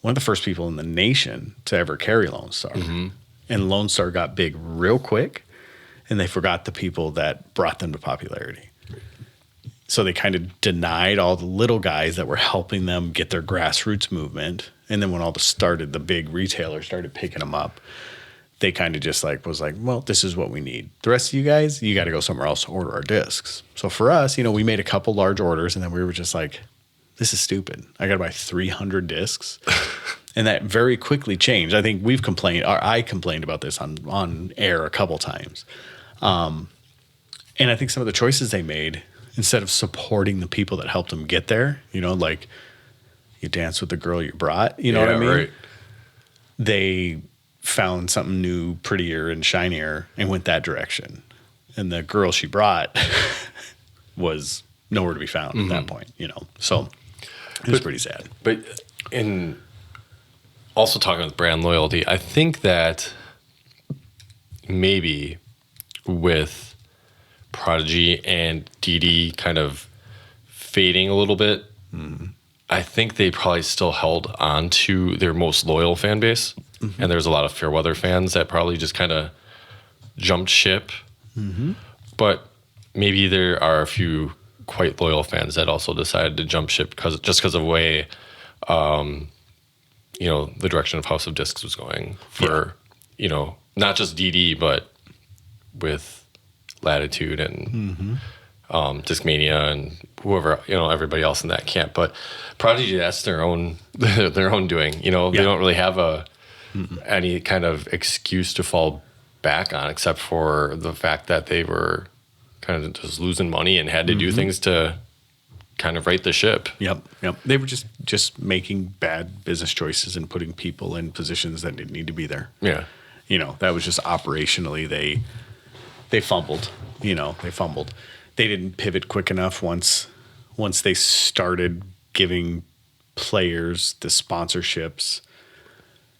one of the first people in the nation to ever carry Lone Star. And Lone Star got big real quick, and they forgot the people that brought them to popularity. So they kind of denied all the little guys that were helping them get their grassroots movement. And then when all the big retailers started picking them up, they kind of just was like, well, this is what we need. The rest of you guys, you got to go somewhere else to order our discs. So for us, we made a couple large orders, and then we were just like, this is stupid. I got to buy 300 discs. And that very quickly changed. I think I complained about this on air a couple times. And I think some of the choices they made, instead of supporting the people that helped them get there, like you dance with the girl you brought, you know what I mean? Right. They found something new, prettier, and shinier and went that direction. And the girl she brought was nowhere to be found at that point, So it was pretty sad. But in also talking with brand loyalty, I think that maybe with Prodigy and DD kind of fading a little bit, I think they probably still held on to their most loyal fan base. And there's a lot of Fairweather fans that probably just kind of jumped ship. But maybe there are a few quite loyal fans that also decided to jump ship because of the way, the direction of House of Discs was going for, not just DD, but with Latitude and Discmania and whoever, everybody else in that camp. But Prodigy, that's their own doing. They don't really have any kind of excuse to fall back on, except for the fact that they were kind of just losing money and had to do things to kind of right the ship. Yep. They were just making bad business choices and putting people in positions that didn't need to be there. Yeah. That was just operationally they fumbled. They didn't pivot quick enough once they started giving players the sponsorships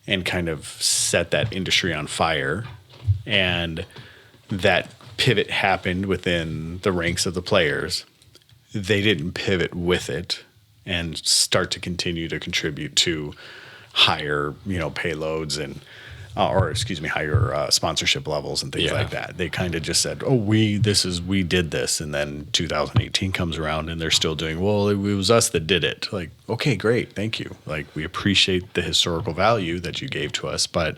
and kind of set that industry on fire. And that pivot happened within the ranks of the players. They didn't pivot with it and start to continue to contribute to higher, payloads and higher sponsorship levels and things like that. They kind of just said, we did this. And then 2018 comes around and they're still doing, well, it was us that did it. Like, okay, great. Thank you. Like, we appreciate the historical value that you gave to us, but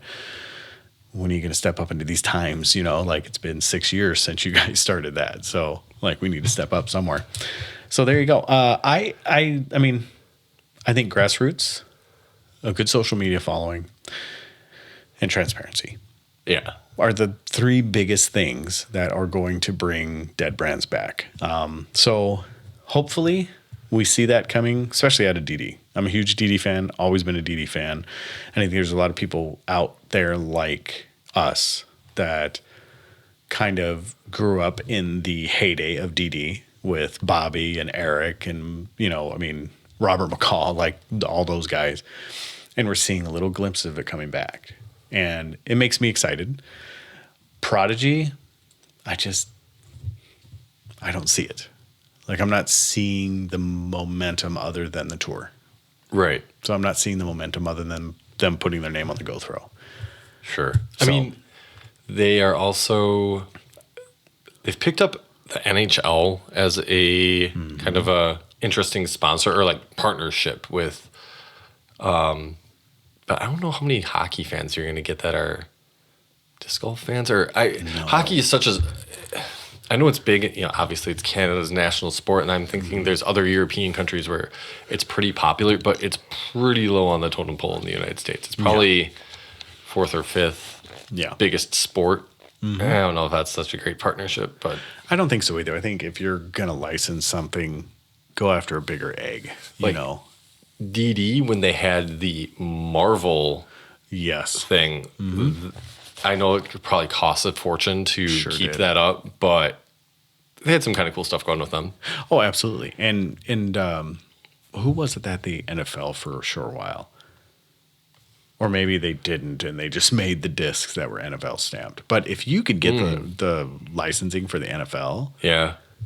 when are you going to step up into these times? It's been 6 years since you guys started that. So we need to step up somewhere. So there you go. I think grassroots, a good social media following, and transparency are the three biggest things that are going to bring dead brands back. So hopefully we see that coming, especially out of DD. I'm a huge DD fan, always been a DD fan. And I think there's a lot of people out there like us that kind of grew up in the heyday of DD with Bobby and Eric and, Robert McCall, like all those guys. And we're seeing a little glimpse of it coming back. And it makes me excited. Prodigy, I don't see it. Like, I'm not seeing the momentum other than the tour. Right. So I'm not seeing the momentum other than them putting their name on the Go Throw. Sure. They are also, they've picked up the NHL as a kind of a interesting sponsor or like partnership with, but I don't know how many hockey fans you're going to get that are disc golf fans. Hockey is such a, I know it's big. Obviously it's Canada's national sport, and I'm thinking there's other European countries where it's pretty popular, but it's pretty low on the totem pole in the United States. It's probably fourth or fifth biggest sport. I don't know if that's such a great partnership, but I don't think so either. I think if you're going to license something, go after a bigger egg, DD, when they had the Marvel thing, I know it could probably cost a fortune to keep that up, but they had some kind of cool stuff going with them. Oh, absolutely. And who was it that the NFL for a short while? Or maybe they didn't, and they just made the discs that were NFL stamped. But if you could get the licensing for the NFL,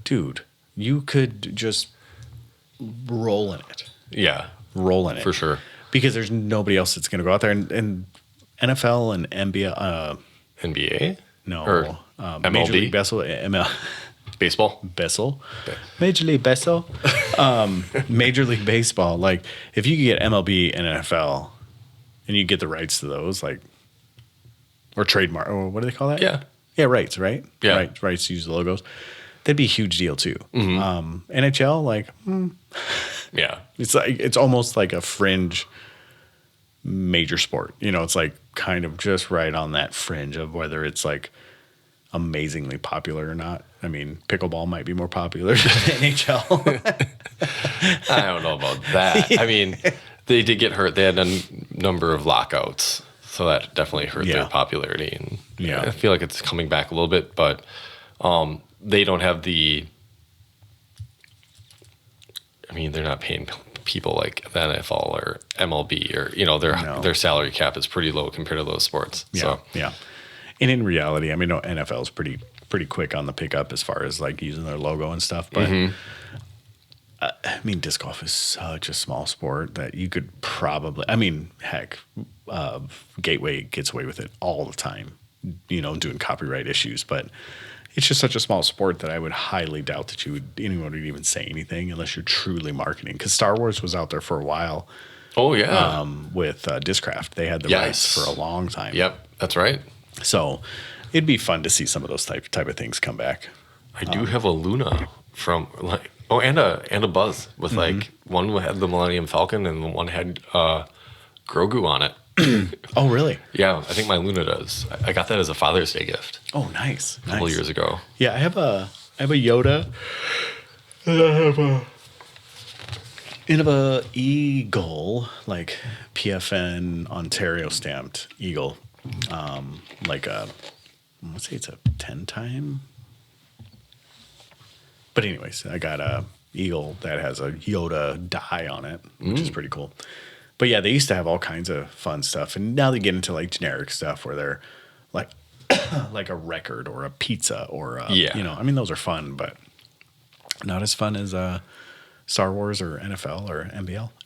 dude, you could just roll in it. Yeah. Roll in it. For sure. Because there's nobody else that's going to go out there. And NFL and NBA. NBA? No. Or MLB? Major League Baseball. Baseball? Baseball. Major League Baseball. Major League Baseball. Like, if you could get MLB and NFL and you get the rights to those, like, or trademark, or what do they call that? Yeah, rights, right? Yeah. Rights to use the logos. That'd be a huge deal too. NHL, like, it's like, it's almost like a fringe major sport. It's like kind of just right on that fringe of whether it's like amazingly popular or not. I mean, pickleball might be more popular than NHL. I don't know about that. I mean, they did get hurt. They had a number of lockouts, so that definitely hurt their popularity. And I feel like it's coming back a little bit, but they don't have the. I mean, they're not paying people like the NFL or MLB or their salary cap is pretty low compared to those sports. Yeah. And in reality, I mean, NFL is pretty quick on the pickup as far as like using their logo and stuff. But I mean, disc golf is such a small sport that you could probably. I mean, heck, Gateway gets away with it all the time. Doing copyright issues, but. It's just such a small sport that I would highly doubt that anyone would even say anything unless you're truly marketing. Because Star Wars was out there for a while. Oh yeah, with Discraft, they had the rights for a long time. Yep, that's right. So it'd be fun to see some of those type of things come back. I do have a Luna from and a Buzz with like one had the Millennium Falcon and the one had Grogu on it. Oh, really? Yeah, I think my Luna does. I got that as a Father's Day gift. Oh, nice. A couple years ago. Yeah, I have a Yoda. And I have a Eagle, like PFN Ontario stamped Eagle. Like let's say it's a 10 time. But anyways, I got a Eagle that has a Yoda die on it, which is pretty cool. But yeah, they used to have all kinds of fun stuff, and now they get into like generic stuff where they're like like a record or a pizza or you know, I mean those are fun, but not as fun as Star Wars or NFL or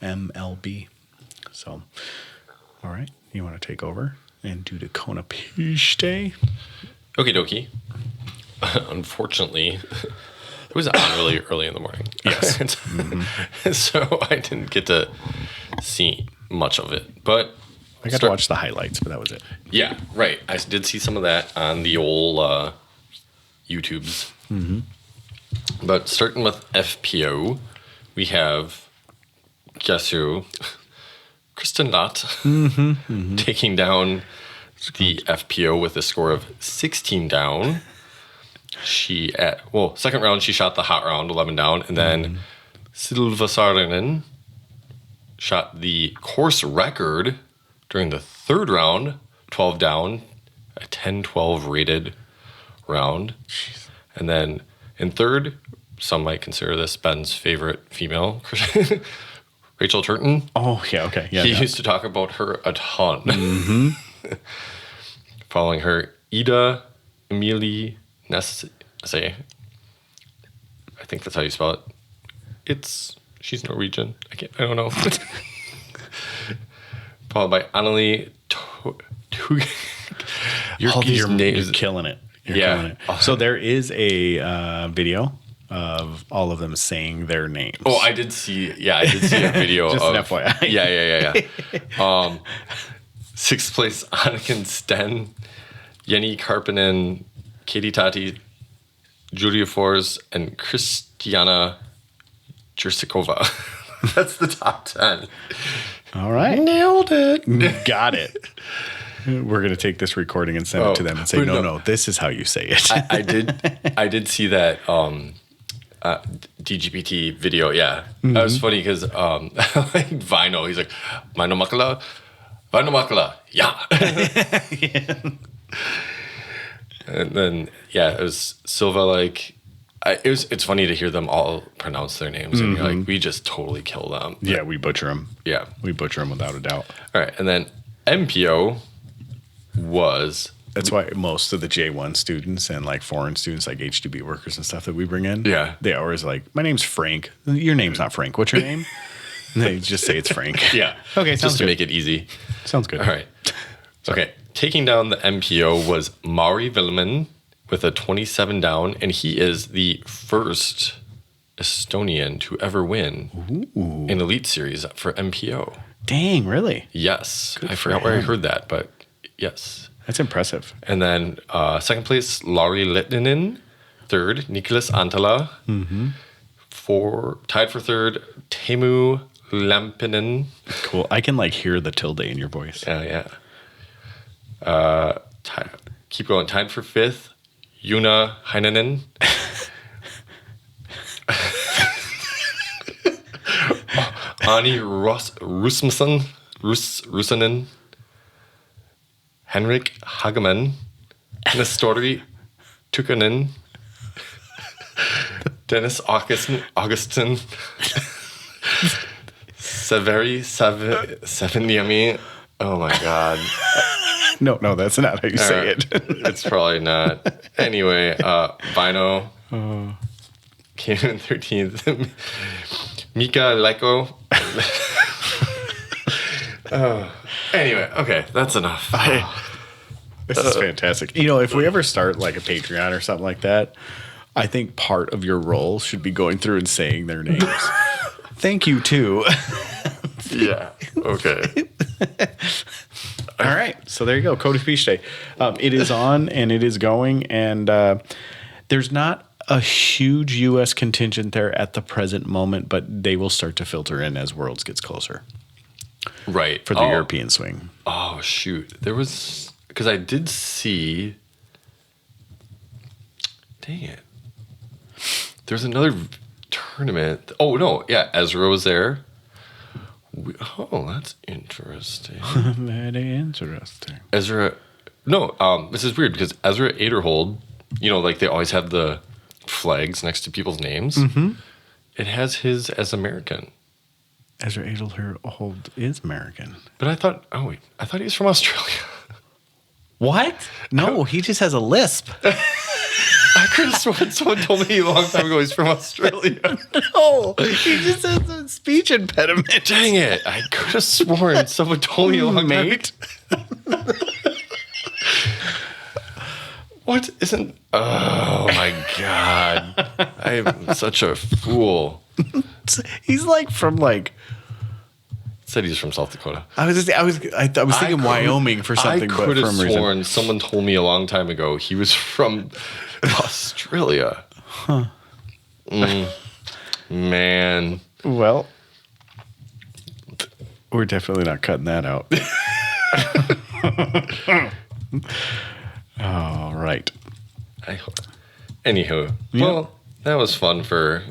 MLB. So, all right, you want to take over and do the Konopište? Okie dokie. Unfortunately, it was on really early in the morning. Yes. So I didn't get to see much of it. But I got to watch the highlights, but that was it. Yeah, right. I did see some of that on the old YouTubes. But starting with FPO, we have, guess who? Kristen Lott taking down the FPO with a score of 16 down. Second round, she shot the hot round, 11 down, and then Silva Saarinen shot the course record during the third round, 12 down, a 10-12 rated round. Jeez. And then in third, some might consider this Ben's favorite female, Rachel Turton. Oh, yeah, okay. Yeah, he used to talk about her a ton. Following her, Ida Emilie Nesse. I think that's how you spell it. She's Norwegian. I don't know. Followed by Annelie. You're killing it. You're killing it. So there is a video of all of them saying their names. Oh, I did see. Yeah, I did see a video. Just of an FYI. Yeah. Sixth place, Anniken Sten, Jenny Karpinen, Katie Tati, Julia Fors, and Christiana Jersikova. That's the top 10. All right. Nailed it. Got it. We're going to take this recording and send it to them and say, no, this is how you say it. I did see that DGPT video. Yeah. That was funny because like Vino, he's like, Vino Makala. Yeah. And then, it was Silva, like, it's funny to hear them all pronounce their names. And you're like, we just totally kill them. Yeah, we butcher them. Yeah. We butcher them without a doubt. All right. And then MPO was... That's why most of the J1 students and like foreign students, like H2B workers and stuff that we bring in, they always like, my name's Frank. Your name's not Frank. What's your name? And they just say it's Frank. Yeah. Okay, just to make it easy. Sounds good. All right. Okay. Taking down the MPO was Mauri Villeman with a 27 down, and he is the first Estonian to ever win an Elite Series for MPO. Dang, really? Yes. I forgot where I heard that, but yes. That's impressive. And then second place, Lauri Lehtinen. Third, Nicholas Antala. Tied for third, Teemu Lampinen. Cool. I can like hear the tilde in your voice. Yeah. Keep going. Tied for fifth, Juna Heinonen. Ani Rusanen. Henrik Hageman. Nestori Tukkanen. Dennis Augustin. Severi Saviniami. Oh my God. No, that's not how you say it. It's probably not. Anyway, Vino came in 13th. Mika Leko. Anyway, okay, that's enough. This is fantastic. You know, if we ever start like a Patreon or something like that, I think part of your role should be going through and saying their names. Thank you, too. Yeah, okay. All right, so there you go, Konopište. It is on and it is going, and there's not a huge U.S. contingent there at the present moment, but they will start to filter in as Worlds gets closer. Right. For the European swing. Oh, shoot. There was... Because I did see... Dang it. There's another tournament. Oh, no. Yeah, Ezra was there. That's interesting. Very interesting. Ezra... No, this is weird because Ezra Aderhold, like they always have the flags next to people's names. Mm-hmm. It has his as American. Ezra Aderhold is American. But I thought he was from Australia. What? No, he just has a lisp. I could have sworn someone told me a long time ago he's from Australia. No, he just has a speech impediment. Dang it. I could have sworn someone told me a long time ago. What isn't... Oh, my God. I am such a fool. He's from Said he's from South Dakota. I was thinking Wyoming for something. I could have sworn someone told me a long time ago he was from Australia. Huh. Man. Well, we're definitely not cutting that out. All right. Anywho, well, that was fun for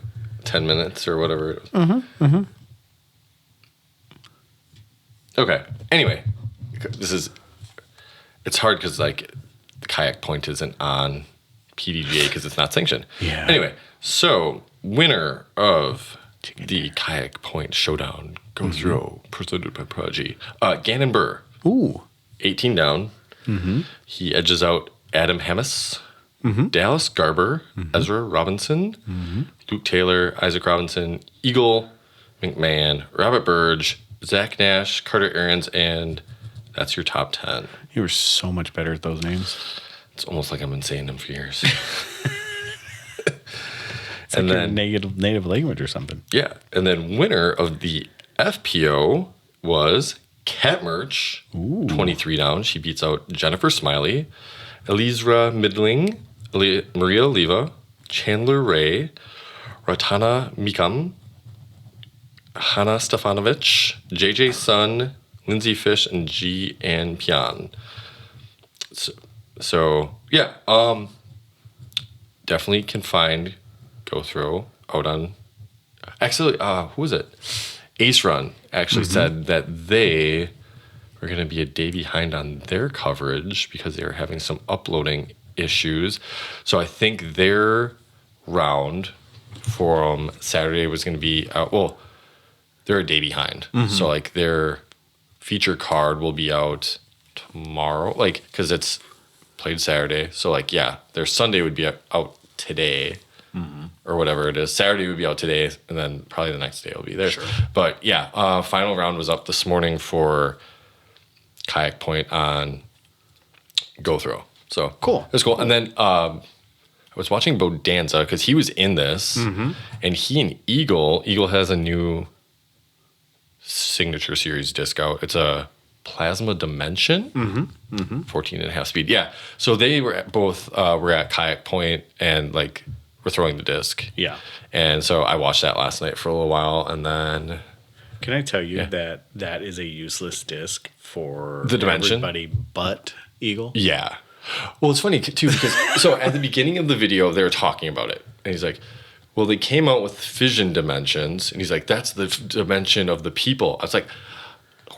10 minutes or whatever it was. Mm-hmm. Mm-hmm. Okay. Anyway, it's hard because the Kayak Point isn't on PDGA because it's not sanctioned. Yeah. Anyway, so winner of the Kayak Point Showdown Go Throw presented by Prodigy, Gannon Burr. Ooh. 18 down. Mm-hmm. He edges out Adam Hammis, Dallas Garber, Ezra Robinson, Luke Taylor, Isaac Robinson, Eagle McMahon, Robert Burge, Zach Nash, Carter Aarons, and that's your top 10. You were so much better at those names. It's almost like I've been saying them for years. It's and then native language or something. Yeah. And then winner of the FPO was Cat Merch, 23 down. She beats out Jennifer Smiley, Elizra Midling, Maria Oliva, Chandler Ray, Ratana Mikam, Hannah Stefanovic, JJ Sun, Lindsay Fish, and G. Ann Pian. So yeah, definitely can find Go Throw out on. Actually, who was it? Ace Run actually said that they were going to be a day behind on their coverage because they were having some uploading issues. So I think their round from Saturday was going to be out. Well, they're a day behind. So their feature card will be out tomorrow, because it's played Saturday. So their Sunday would be out today. Or whatever it is. Saturday would be out today, and then probably the next day will be there. Sure. But yeah, final round was up this morning for Kayak Point on Go Throw. So cool. It was cool. And then I was watching Bodanza because he was in this, and he and Eagle has a new signature series disc out. It's a Plasma Dimension, 14 and a half speed. Yeah. So they were both were at Kayak Point and we're throwing the disc. Yeah. And so I watched that last night for a little while, and then... Can I tell you that is a useless disc for the Dimension? Everybody but Eagle? Yeah. Well, it's funny, too, because... so at the beginning of the video, they were talking about it. And he's like, well, they came out with fission dimensions. And he's like, that's the dimension of the people. I was like,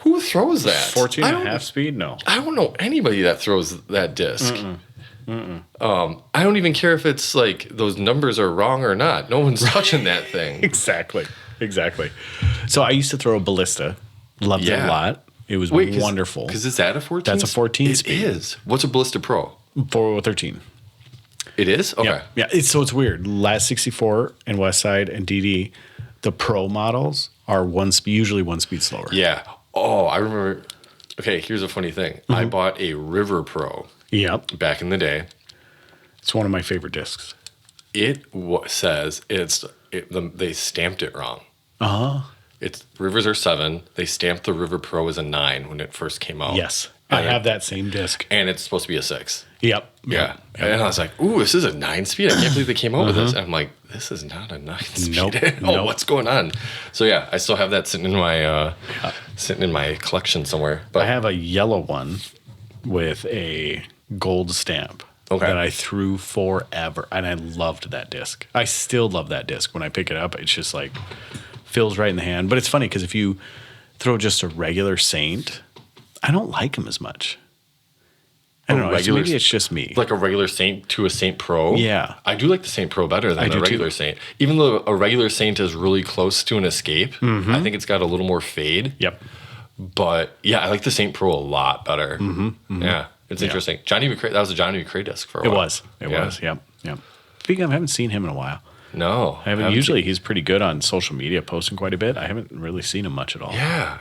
who throws that? 14 and a half speed? No. I don't know anybody that throws that disc. I don't even care if it's those numbers are wrong or not. No one's touching that thing. Exactly. So I used to throw a ballista. Loved it a lot. It was wonderful. Because is that a 14? That's a 14 speed. It is. What's a Ballista Pro? 413. It is? Okay. Yeah. It's weird. Last 64 and Westside and DD, the Pro models are usually one speed slower. Yeah. Oh, I remember. Okay, here's a funny thing. I bought a River Pro. Yep. Back in the day. It's one of my favorite discs. It says they stamped it wrong. Uh-huh. Rivers are 7. They stamped the River Pro as a 9 when it first came out. Yes. I have that same disc. And it's supposed to be a 6. Yep. Yeah. And I was like, ooh, this is a 9-speed. I can't believe they came out with this. And I'm like, this is not a 9-speed. Nope. What's going on? So yeah, I still have that sitting in my collection somewhere. But I have a yellow one with a gold stamp that I threw forever. And I loved that disc. I still love that disc. When I pick it up, it's just like feels right in the hand. But it's funny because if you throw just a regular Saint, I don't like them as much. I don't know. Maybe it's just me. Like a regular Saint to a Saint Pro? Yeah. I do like the Saint Pro better than a regular Saint. Even though a regular Saint is really close to an Escape, I think it's got a little more fade. Yep. But yeah, I like the Saint Pro a lot better. Yeah. It's interesting. Johnny McRae, that was a Johnny McRae disc for a while. It was. Yep. Speaking of, I haven't seen him in a while. No. I haven't. Usually he's pretty good on social media, posting quite a bit. I haven't really seen him much at all. Yeah.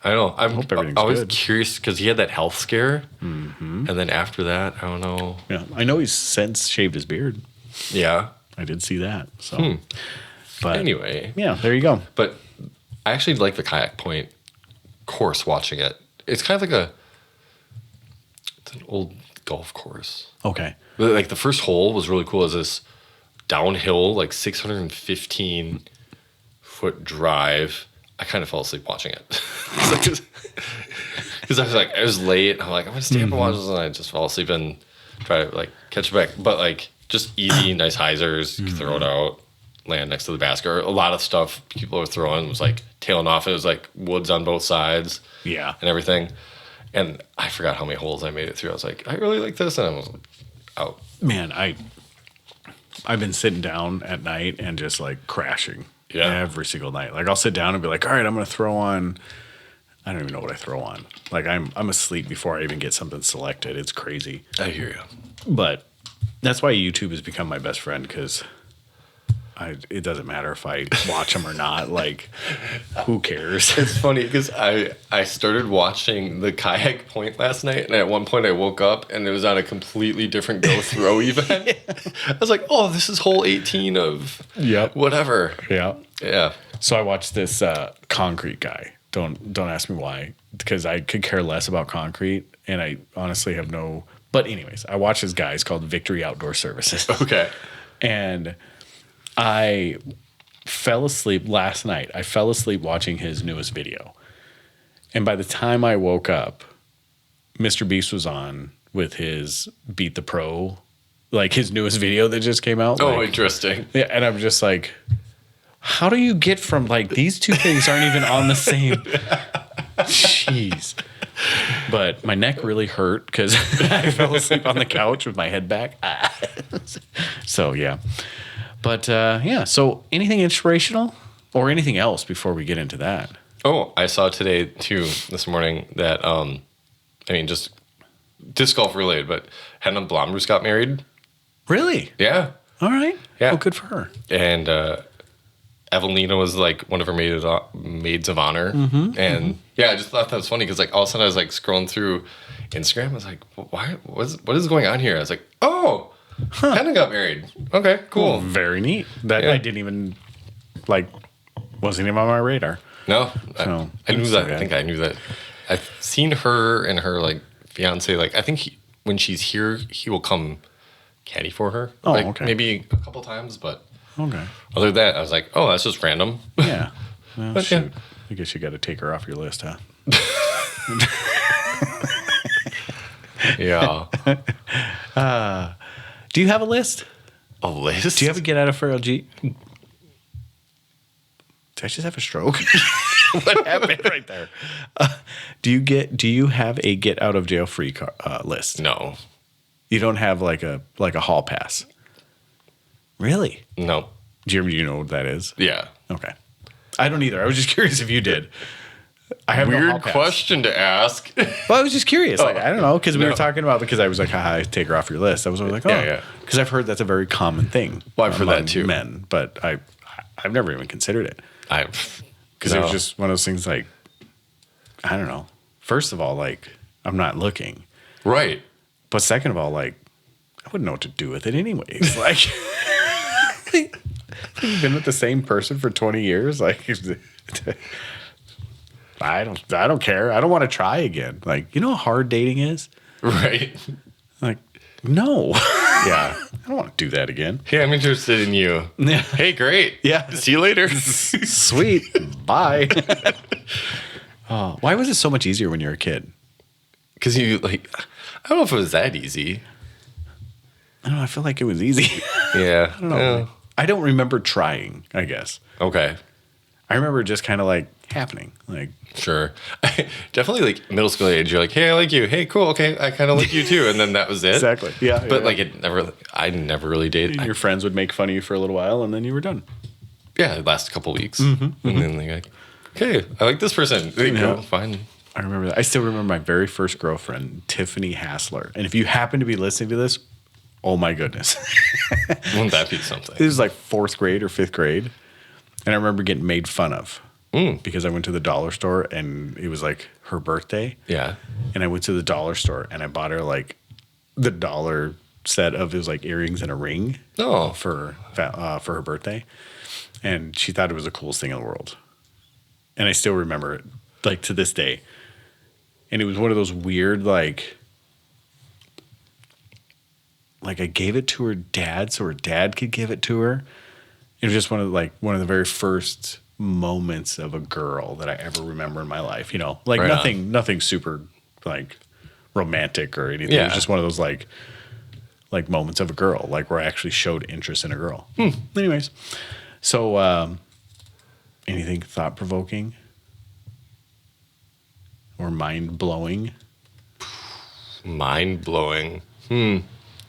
I don't know. I hope everything's always good. Curious because he had that health scare. And then after that, I don't know. Yeah. I know he's since shaved his beard. Yeah. I did see that. So, But anyway. Yeah, there you go. But I actually like the Kayak Point course watching it. It's kind of like it's an old golf course. Okay. Like the first hole was really cool. It was this downhill, like 615-foot drive. I kind of fell asleep watching it. Because I was like, I was late. And I'm like, I'm going to stay up and watch this. And I just fell asleep and try to like catch it back. But like just easy, nice hyzers. You can throw it out, land next to the basket. Or a lot of stuff people were throwing was like tailing off. It was like woods on both sides. Yeah. And everything. And I forgot how many holes I made it through. I was like, I really like this. And I was out. Man, I've been sitting down at night and just like crashing every single night. Like I'll sit down and be like, all right, I'm going to throw on. I don't even know what I throw on. Like I'm asleep before I even get something selected. It's crazy. I hear you. But that's why YouTube has become my best friend because it doesn't matter if I watch them or not. Like, who cares? It's funny because I started watching the Kayak Point last night, and at one point I woke up and it was on a completely different go throw event. I was like, oh, this is hole 18 of whatever. Yeah. So I watched this concrete guy. Don't ask me why, because I could care less about concrete, and I honestly have no. But anyways, I watched this guy. It's called Victory Outdoor Services. Okay. And I fell asleep last night. I fell asleep watching his newest video. And by the time I woke up, Mr. Beast was on with his Beat the Pro, like his newest video that just came out. Oh, interesting. Yeah, and I'm just like, how do you get from like these two things aren't even on the same? Jeez. But my neck really hurt because I fell asleep on the couch with my head back. So, yeah. But, so anything inspirational or anything else before we get into that? Oh, I saw today, too, this morning that, just disc golf related, but Hannah Blomroos got married. Really? Yeah. All right. Yeah. Well, good for her. And Evelina was like one of her maids of honor. And I just thought that was funny because like all of a sudden I was like scrolling through Instagram. I was like, what is going on here? I was like, oh, Hannah got married. Okay, cool. Well, very neat. That I didn't even wasn't even on my radar. No, so, I knew that. I think I knew that. I've seen her and her like fiance. Like I think when she's here, he will come caddy for her. Oh, like, okay. Maybe a couple times, but okay. Other than that, I was like, oh, that's just random. Yeah. Well, but, shoot. I guess you got to take her off your list, huh? Yeah. Do you have a list? A list? Do you have a get out of jail? Did I just have a stroke? What happened right there? Do you have a get out of jail free list? No. You don't have like a hall pass? Really? No. Do you know what that is? Yeah. Okay. I don't either. I was just curious if you did. I have weird no hall pass. Question to ask. Well, I was just curious. Like, I don't know, because we were talking about because I was like, haha, take her off your list. I was like, oh, yeah. Because I've heard that's a very common thing. Well, I've heard that too. Men, but I've never even considered it. Because it was just one of those things like, I don't know. First of all, like, I'm not looking. Right. But second of all, like, I wouldn't know what to do with it anyways. Like, you've been with the same person for 20 years. Like, I don't care. I don't want to try again. Like, you know how hard dating is? Right. Like, no. Yeah. I don't want to do that again. Hey, I'm interested in you. Yeah. Hey, great. Yeah. See you later. Sweet. Bye. Oh, why was it so much easier when you were a kid? Because I don't know if it was that easy. I don't know. I feel like it was easy. Yeah. I don't know. Yeah. I don't remember trying, I guess. Okay. I remember just kind of like happening. Like, sure. Definitely like middle school age. You're like, hey, I like you. Hey, cool. Okay. I kind of like you too. And then that was it. Exactly. Yeah. But I never really dated. Your friends would make fun of you for a little while and then you were done. Yeah. It lasted a couple weeks. Mm-hmm, and then like, okay, I like this person. There you go. Fine. I remember that. I still remember my very first girlfriend, Tiffany Hassler. And if you happen to be listening to this, oh my goodness. Wouldn't that be something? It was like 4th grade or 5th grade. And I remember getting made fun of because I went to the dollar store and it was like her birthday. Yeah. And I went to the dollar store and I bought her like the dollar set of, it was like earrings and a ring for her birthday. And she thought it was the coolest thing in the world. And I still remember it like to this day. And it was one of those weird, like I gave it to her dad so her dad could give it to her. It was just one of the very first moments of a girl that I ever remember in my life. You know, like right nothing super like romantic or anything. Yeah. It was just one of those like moments of a girl, like where I actually showed interest in a girl. Anyways, so anything thought provoking or mind blowing? Mind blowing.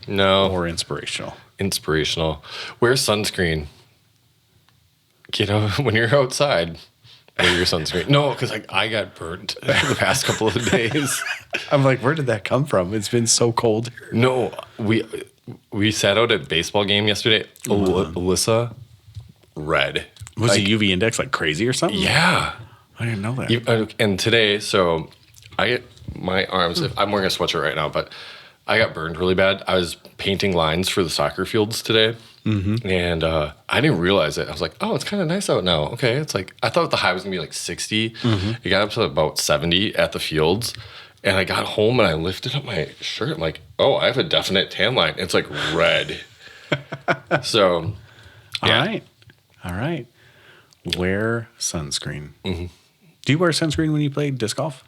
No. Or inspirational. Inspirational. Wear sunscreen. You know, when you're outside, wear your sunscreen. No, because I got burnt the past couple of days. I'm like, where did that come from? It's been so cold here. No, we sat out at a baseball game yesterday. Alyssa, red. Was the UV index like crazy or something? Yeah. I didn't know that. And today, so my arms, I'm wearing a sweatshirt right now, but I got burned really bad. I was painting lines for the soccer fields today, and I didn't realize it. I was like, oh, it's kind of nice out now. Okay, it's like, I thought the high was going to be like 60. It got up to about 70 at the fields, and I got home and I lifted up my shirt. I'm like, oh, I have a definite tan line. It's like red. So, yeah. All right. Wear sunscreen. Do you wear sunscreen when you play disc golf?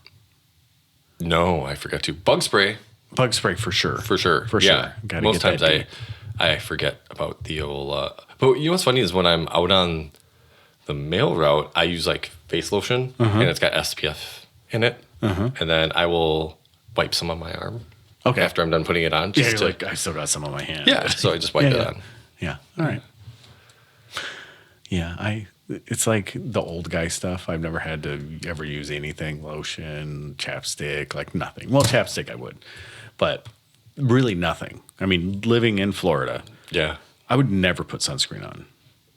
No, I forgot to. Bug spray. Bug spray for sure. For sure. Yeah. Most times I forget about the old. But you know what's funny is when I'm out on the mail route, I use like face lotion and it's got SPF in it. And then I will wipe some on my arm. Okay. After I'm done putting it on. Just like, I still got some on my hand. Yeah. So I just wipe it on. Yeah. All right. Yeah. It's like the old guy stuff. I've never had to ever use anything, lotion, chapstick, like nothing. Well, chapstick I would, but really nothing. I mean, living in Florida, I would never put sunscreen on.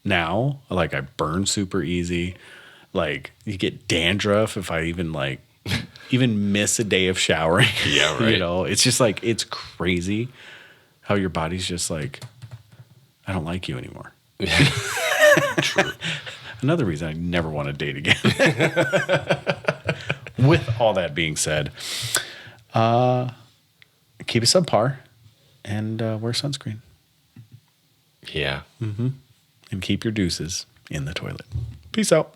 Now, like I burn super easy. Like you get dandruff if I even miss a day of showering. Yeah, right. You know, it's just like, it's crazy how your body's just like, I don't like you anymore. True. Another reason I never want to date again. With all that being said, keep it subpar and wear sunscreen. Yeah. And keep your deuces in the toilet. Peace out.